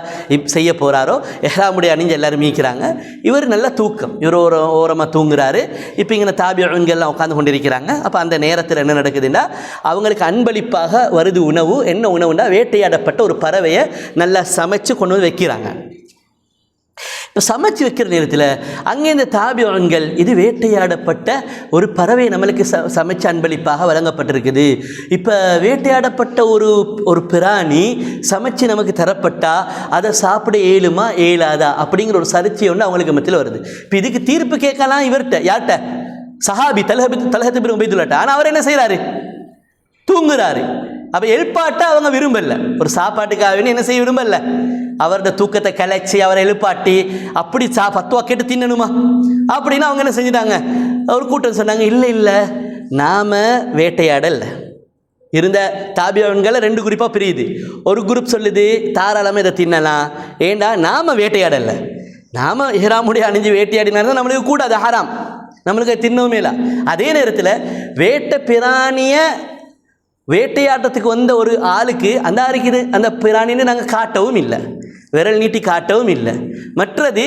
செய்ய போகிறாரோ, இஹ்ராமுடைய அணிஞ்சு எல்லோரும் மீக்கிறாங்க. இவர் நல்ல தூக்கம், இவர் ஒரு ஓரமாக தூங்குறாரு. இப்போ இங்கே தாபிஊன்கள்லாம் உட்காந்து கொண்டிருக்கிறாங்க. அப்போ அந்த நேரத்தில் என்ன நடக்குதுன்னா, அவங்களுக்கு அன்பளிப்பாக வருது உணவு. என்ன உணவுன்னா, வேட்டையாடப்பட்ட ஒரு பறவையை நல்லா சமைச்சு கொண்டு வந்து வைக்கிறாங்க. இப்போ சமைச்சு வைக்கிற நேரத்தில் அங்கே இந்த தாபியன்கள் இது வேட்டையாடப்பட்ட ஒரு பறவை நம்மளுக்கு சமைச்ச அன்பளிப்பாக வழங்கப்பட்டிருக்குது. இப்போ வேட்டையாடப்பட்ட ஒரு பிராணி சமைச்சு நமக்கு தரப்பட்டா அதை சாப்பிட ஏழுமா ஏழாதா அப்படிங்கிற ஒரு சர்ச்சை ஒன்று அவங்களுக்கு மத்தியில் வருது. இப்போ இதுக்கு தீர்ப்பு கேட்கலாம் இவர்கிட்ட, யார்கிட்ட? சஹாபி தல்ஹத் பின் உபைதுல்லாஹ். ஆனால் அவர் என்ன செய்கிறாரு? தூங்குறாரு. அப்போ எழுப்பாட்ட அவங்க விரும்பல, ஒரு சாப்பாட்டுக்காக என்ன செய்ய விரும்பல, அவரோட தூக்கத்தை கலைச்சி அவரை எழுப்பாட்டி அப்படி பத்துவா கேட்டு தின்னணுமா அப்படின்னு அவங்க என்ன செஞ்சிட்டாங்க, ஒரு கூட்டம் சொன்னாங்க, இல்லை இல்லை நாம் வேட்டையாடல. இருந்த தாபியன்களை 2 குரூப்பாக பிரியுது. ஒரு குரூப் சொல்லுது தாராளமாக இதை தின்னலாம், ஏண்டா நாம் வேட்டையாடல, நாம் இஹ்ராமுடைய அணிஞ்சு வேட்டையாடினா தான் நம்மளுக்கு கூடாது, ஹராம், நம்மளுக்கு தின்னவுமே இல்லை. அதே நேரத்தில் வேட்டை பிராணியை வேட்டையாட்டத்துக்கு வந்த ஒரு ஆளுக்கு அந்த ஆளுக்கு அந்த பிராணின்னு நாங்கள் காட்டவும் இல்லை, விரல் நீட்டி காட்டவும் இல்லை. மற்றது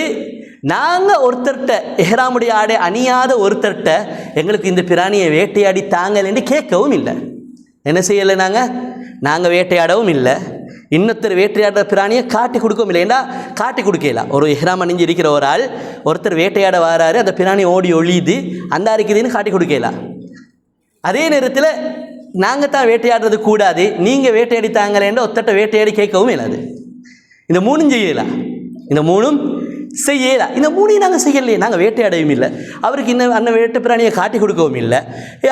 நாங்கள் ஒருத்தர்கிட்ட எஹ்ராமுடைய ஆடை அணியாத ஒருத்தர்கிட்ட எங்களுக்கு இந்த பிராணியை வேட்டையாடி தாங்கன்னு கேட்கவும் இல்லை. என்ன செய்யலை, நாங்கள் வேட்டையாடவும் இல்லை, இன்னொருத்தர் வேட்டையாடுற பிராணியை காட்டி கொடுக்கவும் இல்லை. ஏன்னா காட்டி கொடுக்கலாம், ஒரு எஹ்ராம் அணிஞ்சு இருக்கிற ஒரு ஆள் ஒருத்தர் வேட்டையாட வராரு, அந்த பிராணி ஓடி ஒழியுது, அந்த இருக்குதுன்னு காட்டி கொடுக்கலாம். அதே நேரத்தில் நாங்கள் தான் வேட்டையாடுறது கூடாது, நீங்கள் வேட்டையாடி தாங்களேன்ற ஒருத்தட்ட வேட்டையாடி கேட்கவும் இல்லாது. இந்த 3 செய்யலாம், இந்த 3 செய்யலாம். இந்த 3 நாங்கள் செய்யலையே, நாங்கள் வேட்டையாடவும் இல்லை, அவருக்கு இன்னும் அந்த வேட்டை பிராணியை காட்டி கொடுக்கவும் இல்லை,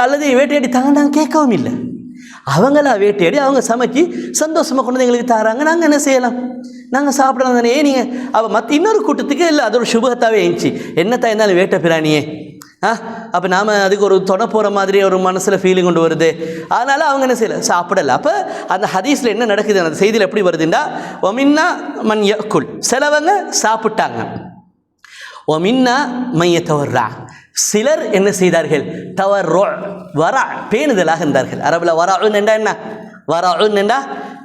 அல்லது வேட்டையாடி தாங்க நாங்கள் கேட்கவும் இல்லை. அவங்களா வேட்டையாடி அவங்க சமைச்சு சந்தோஷமாக கொண்டு வந்து எங்களுக்கு தராங்க, நாங்கள் என்ன செய்யலாம், நாங்கள் சாப்பிடலாம் தானே. நீங்கள் அவள் இன்னொரு கூட்டத்துக்கு இல்லை, அது ஒரு சுபகத்தாகவே இருந்துச்சு, என்னத்தான் இருந்தாலும் வேட்டை பிராணியே, அப்போ நாம் அதுக்கு ஒரு தொணை போகிற மாதிரி ஒரு மனசில் ஃபீலிங் கொண்டு வருது, அதனால் அவங்க என்ன செய்யலை, சாப்பிடலை. அப்போ அந்த ஹதீஸில் என்ன நடக்குது, அந்த செய்தியில் எப்படி வருதுன்னா, ஒமின்னா மன் யக்குல், சிலவங்க சாப்பிட்டாங்க, ஒமின்னா மைய தவறா, சிலர் என்ன செய்தார்கள், தவறோ வரா பேணுதலாக இருந்தார்கள். அரபில் வராஉன் என்றா என்ன, வராஉன் என்றா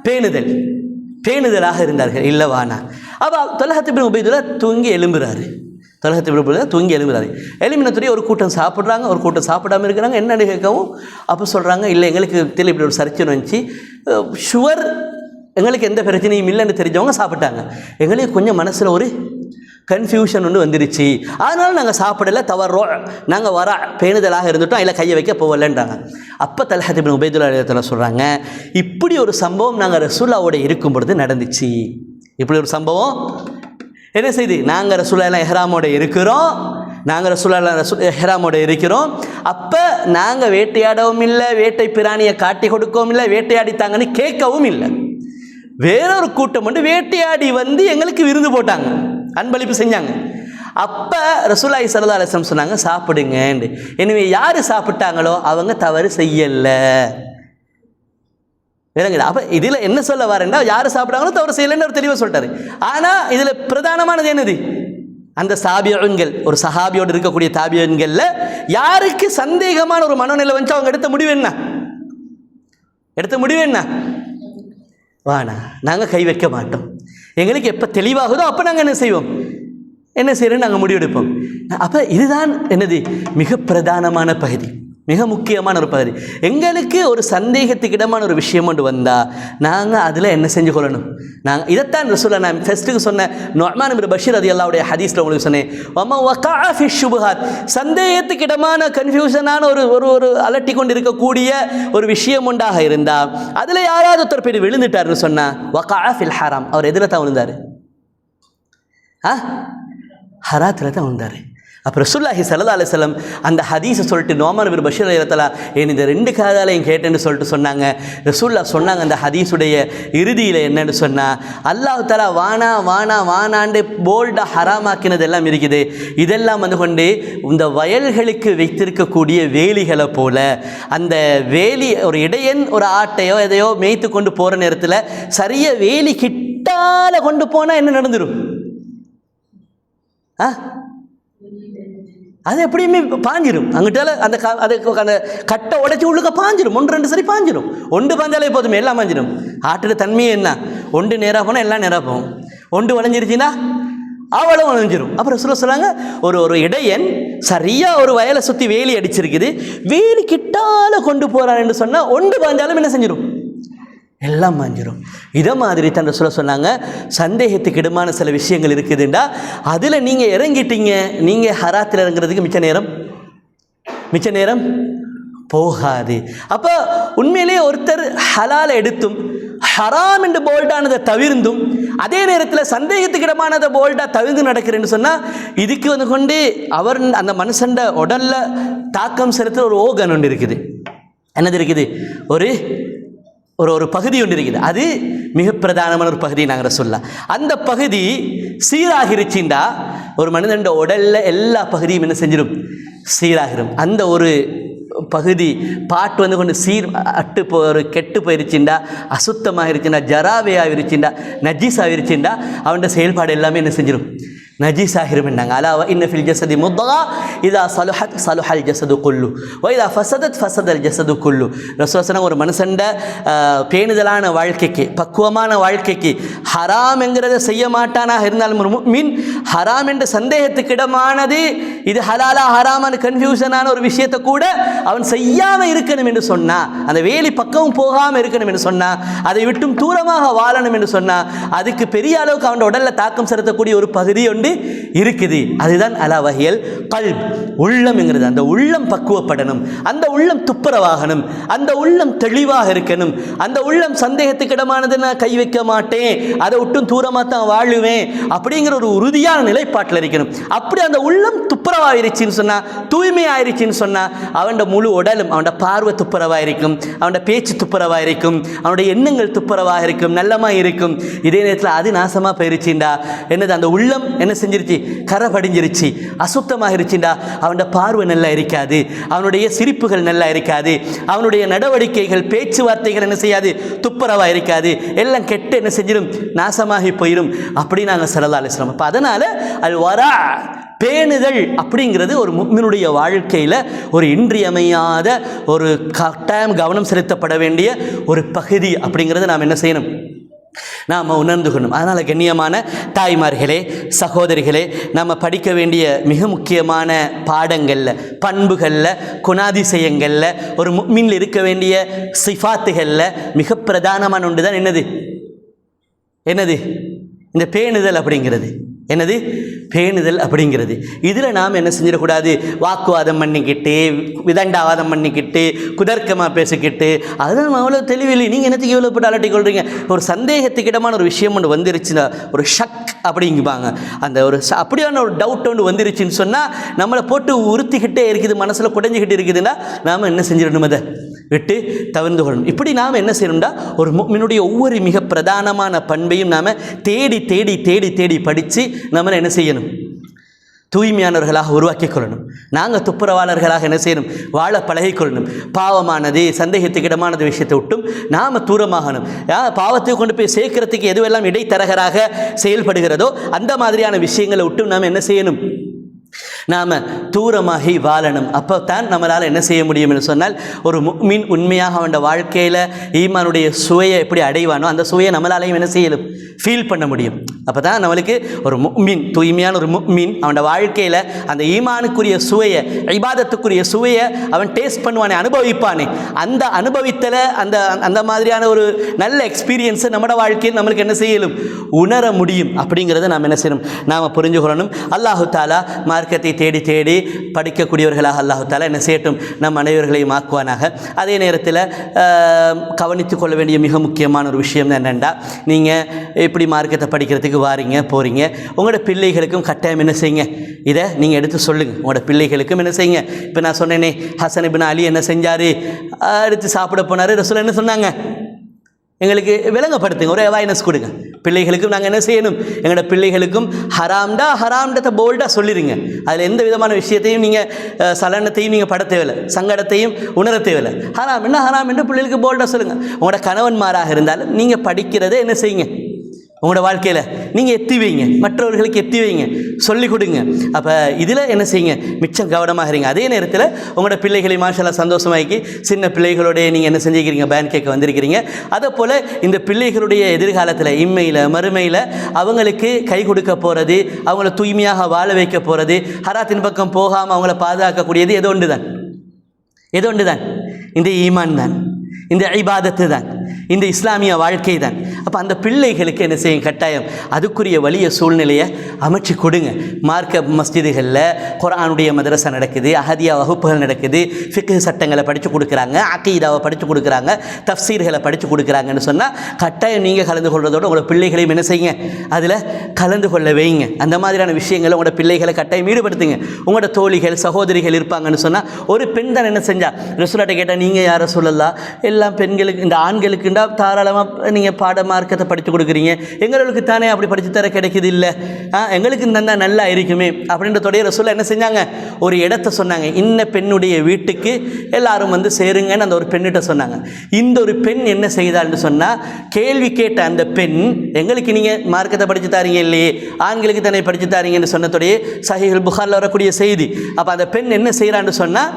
பேணுதல், பேணுதலாக இருந்தார்கள். இல்லைவானா அப்போ தல்ஹத் பின் உபைதுல்லாஹ் தூங்கி எழும்புறாரு, தல்ஹத் பின் உபைதுல்லாஹ் தூங்கி எழும்புறாரு. எலிமினத்துடைய ஒரு கூட்டம் சாப்பிட்றாங்க, ஒரு கூட்டம் சாப்பிடாமல் இருக்கிறாங்க. என்னன்னு கேட்கவும் அப்போ சொல்கிறாங்க, இல்லை எங்களுக்கு தெரியல, இப்படி ஒரு சர்ச்சை வந்துச்சு, ஷுவர் எங்களுக்கு எந்த பிரச்சனையும் இல்லைன்னு தெரிஞ்சவங்க சாப்பிட்டாங்க, எங்களுக்கு கொஞ்சம் மனசில் ஒரு கன்ஃபியூஷன் ஒன்று வந்துருச்சு, அதனால் நாங்கள் சாப்பிடலை, தவறோ நாங்கள் வர பேணுதலாக இருந்துட்டோம், இல்லை கையை வைக்க போகலன்றாங்க. அப்போ தல்ஹத் பின் உபைதுல்லாஹ் சொல்கிறாங்க, இப்படி ஒரு சம்பவம் நாங்கள் ரசூலுல்லாஹ்வோட இருக்கும் பொழுது நடந்துச்சு. இப்படி ஒரு சம்பவம் என்ன செய்து, நாங்கள் ரசூலுல்லாஹ் எஹ்ராமோட இருக்கிறோம், நாங்கள் ரசூலுல்லாஹ் எஹ்ராமோட இருக்கிறோம், அப்போ நாங்கள் வேட்டையாடவும் இல்லை, வேட்டை பிராணியை காட்டி கொடுக்கவும் இல்லை, வேட்டையாடித்தாங்கன்னு கேட்கவும் இல்லை. வேறொரு கூட்டம் வந்து வேட்டையாடி வந்து எங்களுக்கு விருந்து போட்டாங்க, அன்பளிப்பு செஞ்சாங்க. அப்போ ரசூலுல்லாஹி ஸல்லல்லாஹு அலைஹி வஸல்லம் சொன்னாங்க, சாப்பிடுங்க. எனவே யார் சாப்பிட்டாங்களோ அவங்க தவறு செய்யலை. விளங்குதா? அப்போ இதில் என்ன சொல்ல வரேன்னா, யார் சாப்பிட்டாங்களோ தவறு செய்யலைன்னு ஒரு தெளிவாக சொல்லிட்டாரு. ஆனால் இதில் பிரதானமானது என்னது, அந்த தாபியன்கள், ஒரு சஹாபியோடு இருக்கக்கூடிய தாபியன்களில் யாருக்கு சந்தேகமான ஒரு மனநிலை வந்து அவங்க எடுத்த முடிவு என்ன, வானா நாங்கள் கை வைக்க மாட்டோம், எங்களுக்கு எப்போ தெளிவாகுதோ அப்போ நாங்கள் என்ன செய்கிறோன்னு நாங்கள் முடிவெடுப்போம். அப்போ இதுதான் என்னது மிக பிரதானமான பகுதி, மிக முக்கியமான ஒரு பகுதி. எங்களுக்கு ஒரு சந்தேகத்துக்கு இடமான ஒரு விஷயம் கொண்டு வந்தால் நாங்கள் அதில் என்ன செஞ்சு கொள்ளணும். நாங்கள் இதைத்தான் ரசூலுல்லாஹ் நான் ஃபஸ்ட்டுக்கு சொன்ன நுஅமான் இப்னு பஷீர் ரலியல்லாஹுடைய ஹதீஸில் உங்களுக்கு சொன்னேன், வமா வகஅ ஃபி ஷுபஹாத், சந்தேகத்துக்கு இடமான கன்ஃபியூஷனான ஒரு அலட்டி கொண்டு இருக்கக்கூடிய ஒரு விஷயம் உண்டாக இருந்தால் அதில் யாராவது ஒருத்தர் பேர் விழுந்துட்டார்னு சொன்னால் வகஅ ஃபில் ஹராம், அவர் எதில் தான் விழுந்தார், ஹராத்தில் தான் விழுந்தார். அப்போ ரசூலுல்லாஹி ஸல்லல்லாஹு அலைஹி வஸல்லம் அந்த ஹதீஸை சொல்லிட்டு நுஅமான் இப்னு பஷீர் ரலியல்லாஹு ஏன் இந்த 2 காதாலையும் கேட்டேன்னு சொல்லிட்டு சொன்னாங்க. ரசூலுல்லாஹ் சொன்னாங்க அந்த ஹதீஸுடைய இறுதியில் என்னன்னு சொன்னால், அல்லாஹ் தஆலா வானா வானா வானாண்டு போல்டாக ஹராமாக்கினது எல்லாம் இருக்குது, இதெல்லாம் வந்து கொண்டு இந்த வயல்களுக்கு வைத்திருக்கக்கூடிய வேலிகளை போல, அந்த வேலி ஒரு இடையன் ஒரு ஆட்டையோ எதையோ மேய்த்து கொண்டு போகிற நேரத்தில் சரியாக வேலி கிட்டால கொண்டு போனால் என்ன நடந்துடும், அது எப்படியுமே பாஞ்சிரும், அங்கிட்டால அந்த அந்த கட்டை உடைச்சி உள்ளுக்க பாஞ்சிரும், 1-2 சரி பாஞ்சிரும், ஒன்று பாஞ்சாலே போதுமே எல்லாம் பாஞ்சிடும். ஆட்டுற தன்மையே என்ன, ஒன்று நேராக போனால் எல்லாம் நேராக போகும், ஒன்று வளைஞ்சிருச்சுன்னா அவளும் வளைஞ்சிரும். அப்புறம் சொல்கிறாங்க, ஒரு இடையன் சரியாக ஒரு வயலை சுற்றி வேலி அடிச்சிருக்குது, வேலி கிட்டால கொண்டு போகிறான்னு சொன்னால் ஒன்று பாஞ்சாலும் என்ன செஞ்சிடும், எல்லாம் மாஞ்சிரும். இதை மாதிரி தான் ரசூலுல்லாஹ் சொன்னாங்க, சந்தேகத்துக்கு இடமான சில விஷயங்கள் இருக்குதுண்டா அதில் நீங்கள் இறங்கிட்டீங்க, நீங்கள் ஹராத்தில் இறங்குறதுக்கு மிச்ச நேரம் போகாது. அப்போ உண்மையிலேயே ஒருத்தர் ஹலாலை எடுத்தும் ஹராம் என்று போல்டானதை தவிர்ந்தும் அதே நேரத்தில் சந்தேகத்துக்கு இடமானதை போல்டாக தவிர்த்து நடக்கிறேன்னு சொன்னால் இதுக்கு வந்து கொண்டு அவர் அந்த மனுஷன் உடல்ல தாக்கம் செலுத்துகிற ஒரு ஓகன் ஒன்று இருக்குது. என்னது இருக்குது? ஒரு பகுதி ஒன்று இருக்குது. அது மிக பிரதானமான ஒரு பகுதி. நாங்கள் சொல்லலாம் அந்த பகுதி சீராகிருச்சின்டா ஒரு மனிதன் உடல்ல எல்லா பகுதியும் என்ன செஞ்சிடும்? சீராகிரும். அந்த ஒரு பகுதி பாட்டு வந்து கொண்டு ஒரு கெட்டு போயிருச்சுண்டா, அசுத்தமாக இருச்சுண்டா, ஜராவையாக இருச்சுண்டா, நஜீஸாக இருச்சுண்டா அவனோட செயல்பாடு எல்லாமே என்ன செஞ்சிடும்? நஜீஸாகிரும் என்றாங்க. அலாவ இன்ன ஃபில் ஜஸதி முத்கா இதா சலுஹத் சலுஹல் ஜஸது குல்லு வ இதா ஃபஸதத் ஃபஸதல் ஜஸது குல்லு. ரசூலுல்லாஹ் ஒரு மனுஷண்ட பேணுதலான வாழ்க்கைக்கு, பக்குவமான வாழ்க்கைக்கு ஹராம் என்கிறத செய்ய மாட்டானாக இருந்தாலும் ஒரு முஃமின் ஹராம் என்ற சந்தேகத்துக்கு இடமானது இது ஹலாலா ஹராமான கன்ஃபியூஷனான ஒரு விஷயத்தை கூட அவன் செய்யாமல் இருக்கணும் என்று சொன்னால், அந்த வேலி பக்கமும் போகாமல் இருக்கணும் என்று சொன்னால், அதை விட்டும் தூரமாக வாழணும் என்று சொன்னால், அதுக்கு பெரிய அளவுக்கு அவன் உடலில் தாக்கம் செலுத்தக்கூடிய ஒரு பகுதி ஒன்று இருக்குது. அதுதான் அலா வஹியல் கல்ப், உள்ளம் என்கிறது. அந்த உள்ளம் பக்குவப்படணும், அந்த உள்ளம் துப்புரவாகணும், அந்த உள்ளம் தெளிவாக இருக்கணும், அந்த உள்ளம் சந்தேகத்துக்கு இடமானது நான் கை வைக்க மாட்டேன், அதை விட்டும் தூரமாக தான் வாழுவேன் அப்படிங்கிற ஒரு உறுதியான நிலைப்பாட்டில் இருக்கணும். அப்படி அந்த உள்ளம் துப்புரவாயிருச்சுன்னு சொன்னால், தூய்மையாயிருச்சுன்னு சொன்னால், அவனோட முழு உடலும், அவனோட பார்வை துப்புரவாக இருக்கும், அவனோட பேச்சு துப்புரவாக இருக்கும், அவனுடைய எண்ணங்கள் துப்புரவாக இருக்கும், நல்லமாக இருக்கும். இதே நேரத்தில் அது நாசமாக போயிருச்சுண்டா என்னது? அந்த உள்ளம் என்ன செஞ்சிருச்சு? கரை படிஞ்சிருச்சு, அசுத்தமாக இருச்சுண்டா அவனோட பார்வை நல்லா இருக்காது, அவனுடைய சிரிப்புகள் நல்லா இருக்காது, அவனுடைய நடவடிக்கைகள் பேச்சுவார்த்தைகள் என்ன செய்யாது? துப்புரவாக இருக்காது, எல்லாம் கெட்டு என்ன செஞ்சிடும்? நாசமாகி போயிடும். அப்படி நாங்கள் ஸல்லல்லாஹு அலைஹி வஸல்லம். அப்போ அதனால் அல் வரா, பேணுதல் அப்படிங்கிறது ஒரு முஃமினுடைய வாழ்க்கையில் ஒரு இன்றியமையாத ஒரு கட்டாயம் கவனம் செலுத்தப்பட வேண்டிய ஒரு பகுதி அப்படிங்கிறது நாம் என்ன செய்யணும்? நாம் உணர்ந்துக்கணும். அதனால் கண்ணியமான தாய்மார்களே, சகோதரிகளே, நம்ம படிக்க வேண்டிய மிக முக்கியமான பாடங்களில், பண்புகளில், குணாதிசயங்களில், ஒரு முஃமினில் இருக்க வேண்டிய சிஃபாத்துகளில் மிக பிரதானமான ஒன்று தான் என்னது? இந்த பேணுதல் அப்படிங்கிறது. என்னது? பேணுதல் அப்படிங்கிறது. இதில் நாம் என்ன செஞ்சிடக்கூடாது? வாக்குவாதம் பண்ணிக்கிட்டு, விதண்டாவாதம் பண்ணிக்கிட்டு, குதர்க்கமாக பேசிக்கிட்டு, அதுதான் அவ்வளோ தெளிவில்லை. நீங்கள் என்னத்துக்கு எவ்வளோ போட்டு அலட்டி கொள்றீங்க? ஒரு சந்தேகத்துக்கிடமான ஒரு விஷயம் ஒன்று வந்துருச்சுன்னா, ஒரு ஷக் அப்படிங்குவாங்க, அந்த ஒரு அப்படியான ஒரு டவுட் ஒன்று வந்துருச்சுன்னு சொன்னால் நம்மளை போட்டு உறுத்திக்கிட்டே இருக்குது, மனசில் குடைஞ்சிக்கிட்டு இருக்குதுன்னா நாம் என்ன செஞ்சிடணும்? அதை விட்டு தவிர்ந்து கொள்ளணும். இப்படி நாம் என்ன செய்யணும்டா, ஒரு முஃமினுடைய ஒவ்வொரு மிக பிரதானமான பண்பையும் நாம் தேடி தேடி தேடி தேடி படித்து நம்மளை என்ன செய்யணும்? தூய்மையானவர்களாக உருவாக்கி கொள்ளணும். நாங்கள் துப்புரவாளர்களாக என்ன செய்யணும்? வாழ பழகிக்கொள்ளணும். பாவமானது, சந்தேகத்துக்கிடமானது விஷயத்தை விட்டும் நாம் தூரமாகணும். பாவத்தை கொண்டு போய் சேர்க்கறதுக்கு எதுவெல்லாம் இடைத்தரகராக செயல்படுகிறதோ அந்த மாதிரியான விஷயங்களை விட்டும் நாம் என்ன செய்யணும்? நாம் தூரமாகி வாழணும். அப்போ தான் நம்மளால் என்ன செய்ய முடியும் என்று சொன்னால், ஒரு முஃமின் உண்மையாக அவனோட வாழ்க்கையில் ஈமானுடைய சுவையை எப்படி அடைவானோ அந்த சுவையை நம்மளாலையும் என்ன செய்யலும்? ஃபீல் பண்ண முடியும். அப்போ தான் நம்மளுக்கு ஒரு முஃமின், தூய்மையான ஒரு முஃமின் அவனோட வாழ்க்கையில் அந்த ஈமானுக்குரிய சுவையை, இபாதத்துக்குரிய சுவையை அவன் டேஸ்ட் பண்ணுவானே, அனுபவிப்பானே, அந்த அனுபவித்தலை அந்த அந்த மாதிரியான ஒரு நல்ல எக்ஸ்பீரியன்ஸை நம்மளோட வாழ்க்கையில் நம்மளுக்கு என்ன செய்யலும்? உணர முடியும். அப்படிங்கிறத நாம் என்ன செய்யணும்? நாம் புரிஞ்சு கொள்ளணும். அல்லாஹு தாலா மார்க்கத்தை தேடி தேடி படிக்கக்கூடியவர்களாக அல்லாஹு தாலா என்ன செய்யட்டும்? நம் அனைவர்களையும் ஆக்குவானாக. அதே நேரத்தில் கவனித்து கொள்ள வேண்டிய மிக முக்கியமான ஒரு விஷயம் என்னென்னா, நீங்கள் எப்படி மார்க்கத்தை படிக்கிறதுக்கு வாரீங்க போகிறீங்க, உங்களோட பிள்ளைகளுக்கும் கட்டாயம் என்ன செய்யுங்க? இதை நீங்கள் எடுத்து சொல்லுங்கள். உங்களோட பிள்ளைகளுக்கும் என்ன செய்யுங்க? இப்போ நான் சொன்னேனே, ஹசன் இப்னு அலி என்ன செஞ்சார்? எடுத்து சாப்பிட போனார். ரசூல் என்ன சொன்னாங்க? எங்களுக்கு விளங்கப்படுத்துங்க, ஒரு அவேர்னஸ் கொடுங்க. பிள்ளைகளுக்கும் நாங்கள் என்ன செய்யணும்? எங்களோட பிள்ளைகளுக்கும் ஹராம்டத்தை போல்டாக சொல்லிடுங்க. அதில் எந்த விதமான விஷயத்தையும் நீங்கள் சலனத்தையும் நீங்கள் பட தேவையில்லை, சங்கடத்தையும் உணர தேவையில்லை. ஹராம் என்ன ஹராம் என்று பிள்ளைகளுக்கு போல்டாக சொல்லுங்கள். உங்களோட கணவன்மாராக இருந்தாலும் நீங்கள் படிக்கிறதை என்ன செய்யுங்க? உங்களோட வாழ்க்கையில் நீங்கள் எத்தி வைங்க, மற்றவர்களுக்கு எத்தி வைங்க, சொல்லிக் கொடுங்க. அப்போ இதில் என்ன செய்யுங்க? மிச்சம் கவனமாக இருங்க. அதே நேரத்தில் உங்களோட பிள்ளைகளை மாஷால்லா சந்தோஷமாக்கி சின்ன பிள்ளைகளோடைய நீங்கள் என்ன செஞ்சுக்கிறீங்க? பேன் கேட்க வந்திருக்கிறீங்க. அதே போல் இந்த பிள்ளைகளுடைய எதிர்காலத்தில், இம்மையில் மறுமையில் அவங்களுக்கு கை கொடுக்க போகிறது, அவங்கள தூய்மையாக வாழ வைக்க போகிறது, ஹராத்தின் பக்கம் போகாமல் அவங்கள பாதுகாக்கக்கூடியது எது ஒன்று தான்? இந்த ஈமான் தான், இந்த இபாதத்து தான். இந்த இஸ்லாமிய வாழ்க்கை தான். அப்போ அந்த பிள்ளைகளுக்கு என்ன செய்யும், கட்டாயம் அதுக்குரிய வலிய சூழ்நிலையை அமைச்சு கொடுங்க. மார்க்க மஸ்ஜிதுகளில் குர்ஆனுடைய மதரசா நடக்குது, அஹதியா வகுப்புகள் நடக்குது, ஃபிக்ஹ் சட்டங்களை படித்து கொடுக்குறாங்க, அகீதாவை படித்து கொடுக்குறாங்க, தஃப்சீர்களை படித்து கொடுக்குறாங்கன்னு சொன்னால் கட்டாயம் நீங்கள் கலந்து கொள்வதோடு உங்களோட பிள்ளைகளையும் என்ன செய்யுங்க, அதில் கலந்து கொள்ள வைங்க. அந்த மாதிரியான விஷயங்களை உங்களோட பிள்ளைகளை கட்டாயம் ஈடுபடுத்துங்க. உங்களோட தோழிகள் சகோதரிகள் இருப்பாங்கன்னு சொன்னால் ஒரு பெண் தான் என்ன செஞ்சா, ரசூலுல்லாஹ்ட்ட கேட்டால் நீங்கள் யாரை சொல்லலாம், எல்லாம் பெண்களுக்கு இந்த ஆண்களுக்குண்டா தாராளமாக நீங்கள் பாட மார்க்கத்தை படித்து கொடுக்குறீங்க, எங்களுக்கு தானே அப்படி படித்து தர கிடைக்குது இல்லை, எங்களுக்கு தந்தால் நல்லா இருக்குமே அப்படின்றதோடைய ரசூலுல்லாஹ் என்ன செஞ்சாங்க, ஒரு இடத்த சொன்னாங்க. இன்ன பெண்ணுடைய வீட்டுக்கு எல்லாரும் வந்து சேருங்கன்னு அந்த ஒரு பெண்ணிட்ட சொன்னாங்க. இந்த ஒரு பெண் என்ன செய்தாள்னு சொன்னால், கேள்வி கேட்ட அந்த பெண், எங்களுக்கு நீங்கள் மார்க்கத்தை படித்து தாரீங்க இல்லையே, ஆண்களுக்கு தானே படித்து தாரீங்கன்னு சொன்னதோடைய சஹீஹுல் புகாரில் வரக்கூடிய செய்தி. அப்போ அந்த பெண் என்ன செய்கிறான்னு சொன்னால்,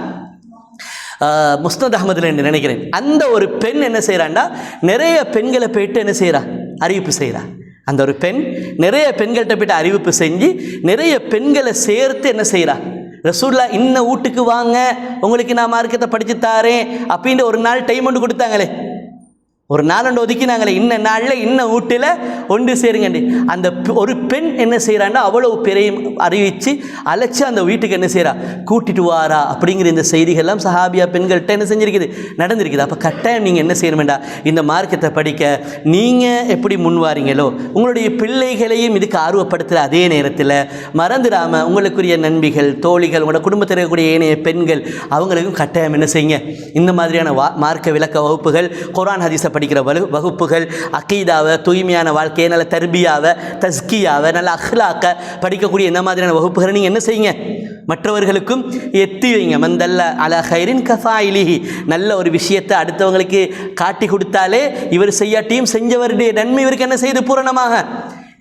முஸ்னத் அஹ்மதுல என்று நினைக்கிறேன், அந்த ஒரு பெண் என்ன செய்கிறாண்டா, நிறைய பெண்களை போயிட்டு என்ன செய்கிறா, அறிவிப்பு செய்கிறா. அந்த ஒரு பெண் நிறைய பெண்கள்கிட்ட போய்ட்டு அறிவிப்பு செஞ்சு நிறைய பெண்களை சேர்த்து என்ன செய்கிறா, ரசூலுல்லாஹ் இன்ன வீட்டுக்கு வாங்க, உங்களுக்கு நான் மார்க்கத்தை படித்து தாரேன் அப்படின்ற ஒரு நாள் டைம் ஒன்று கொடுத்தாங்களே, ஒரு நாளண்டு ஒதுக்கினாங்களே, இன்ன நாளில் இன்ன வீட்டில் ஒன்று சேருங்கண்டி. அந்த ஒரு பெண் என்ன செய்கிறான்னா, அவ்வளவு பெரையும் அறிவித்து அழைச்சி அந்த வீட்டுக்கு என்ன செய்கிறா, கூட்டிட்டு வாரா அப்படிங்கிற இந்த செய்திகள்லாம் சஹாபியா பெண்கள்கிட்ட என்ன செஞ்சுருக்குது, நடந்திருக்குது. அப்போ கட்டாயம் நீங்கள் என்ன செய்யணுமெண்டா, இந்த மார்க்கத்தை படிக்க நீங்கள் எப்படி முன்வாரீங்களோ உங்களுடைய பிள்ளைகளையும் இதுக்கு ஆர்வப்படுத்துகிற அதே நேரத்தில் மறந்துடாமல் உங்களுக்குரிய நண்பிகள் தோழிகள் உங்களோட குடும்பத்தில் இருக்கக்கூடிய ஏனைய பெண்கள் அவங்களுக்கும் கட்டாயம் என்ன செய்யுங்க, இந்த மாதிரியான மார்க்க விளக்க வகுப்புகள், குர்ஆன் ஹதீஸை படிக்கிற வகுப்புகள், அகீதாவை, தூய்மையான வாழ்க்கையை, நல்ல தர்பியாவை, தஸ்கியாவை, நல்ல அஹ்லாக்க படிக்கக்கூடிய இந்த மாதிரியான வகுப்புகளை நீங்கள் என்ன செய்யுங்க, மற்றவர்களுக்கும் எத்தி வைங்க. மந்தல்ல அலா ஹைரின் கஃபாயிலிஹி, நல்ல ஒரு விஷயத்தை அடுத்தவங்களுக்கு காட்டி கொடுத்தாலே இவர் செய்யாட்டியும் செஞ்சவருடைய நன்மை இவருக்கு என்ன செய்து பூரணமாக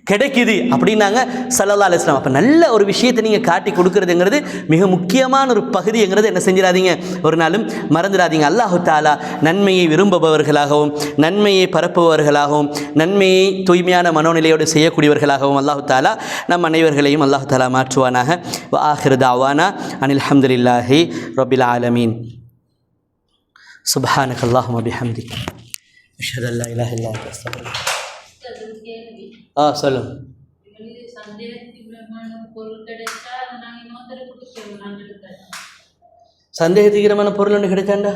கிடைக்குது அப்படின்னாங்க ஸல்லல்லாஹு அலைஹி வஸல்லம். அப்போ நல்ல ஒரு விஷயத்தை நீங்கள் காட்டி கொடுக்குறதுங்கிறது மிக முக்கியமான ஒரு பகுதிங்கிறது என்ன செஞ்சிடாதீங்க, ஒரு நாளும் மறந்துடாதீங்க. அல்லாஹு தஆலா நன்மையை விரும்புபவர்களாகவும் நன்மையை பரப்புபவர்களாகவும் நன்மையை தூய்மையான மனோநிலையோடு செய்யக்கூடியவர்களாகவும் அல்லாஹு தஆலா நம் அனைவர்களையும் அல்லாஹு தஆலா மாற்றுவானாக. வ ஆஹிரு தஅவானா அனில் ஹம்துலில்லாஹி ரப்பில் ஆலமீன். சுப்ஹானக அல்லாஹும்ம பிஹம்திக அஷ்ஹது அல்லா இலாஹா இல்லா அன்த அஸ்தக்ஃபிருக்க. சொல்லுங்க. சந்தேகத்துக்கிரமான பொருள் ஒன்று கிடைச்சாண்டா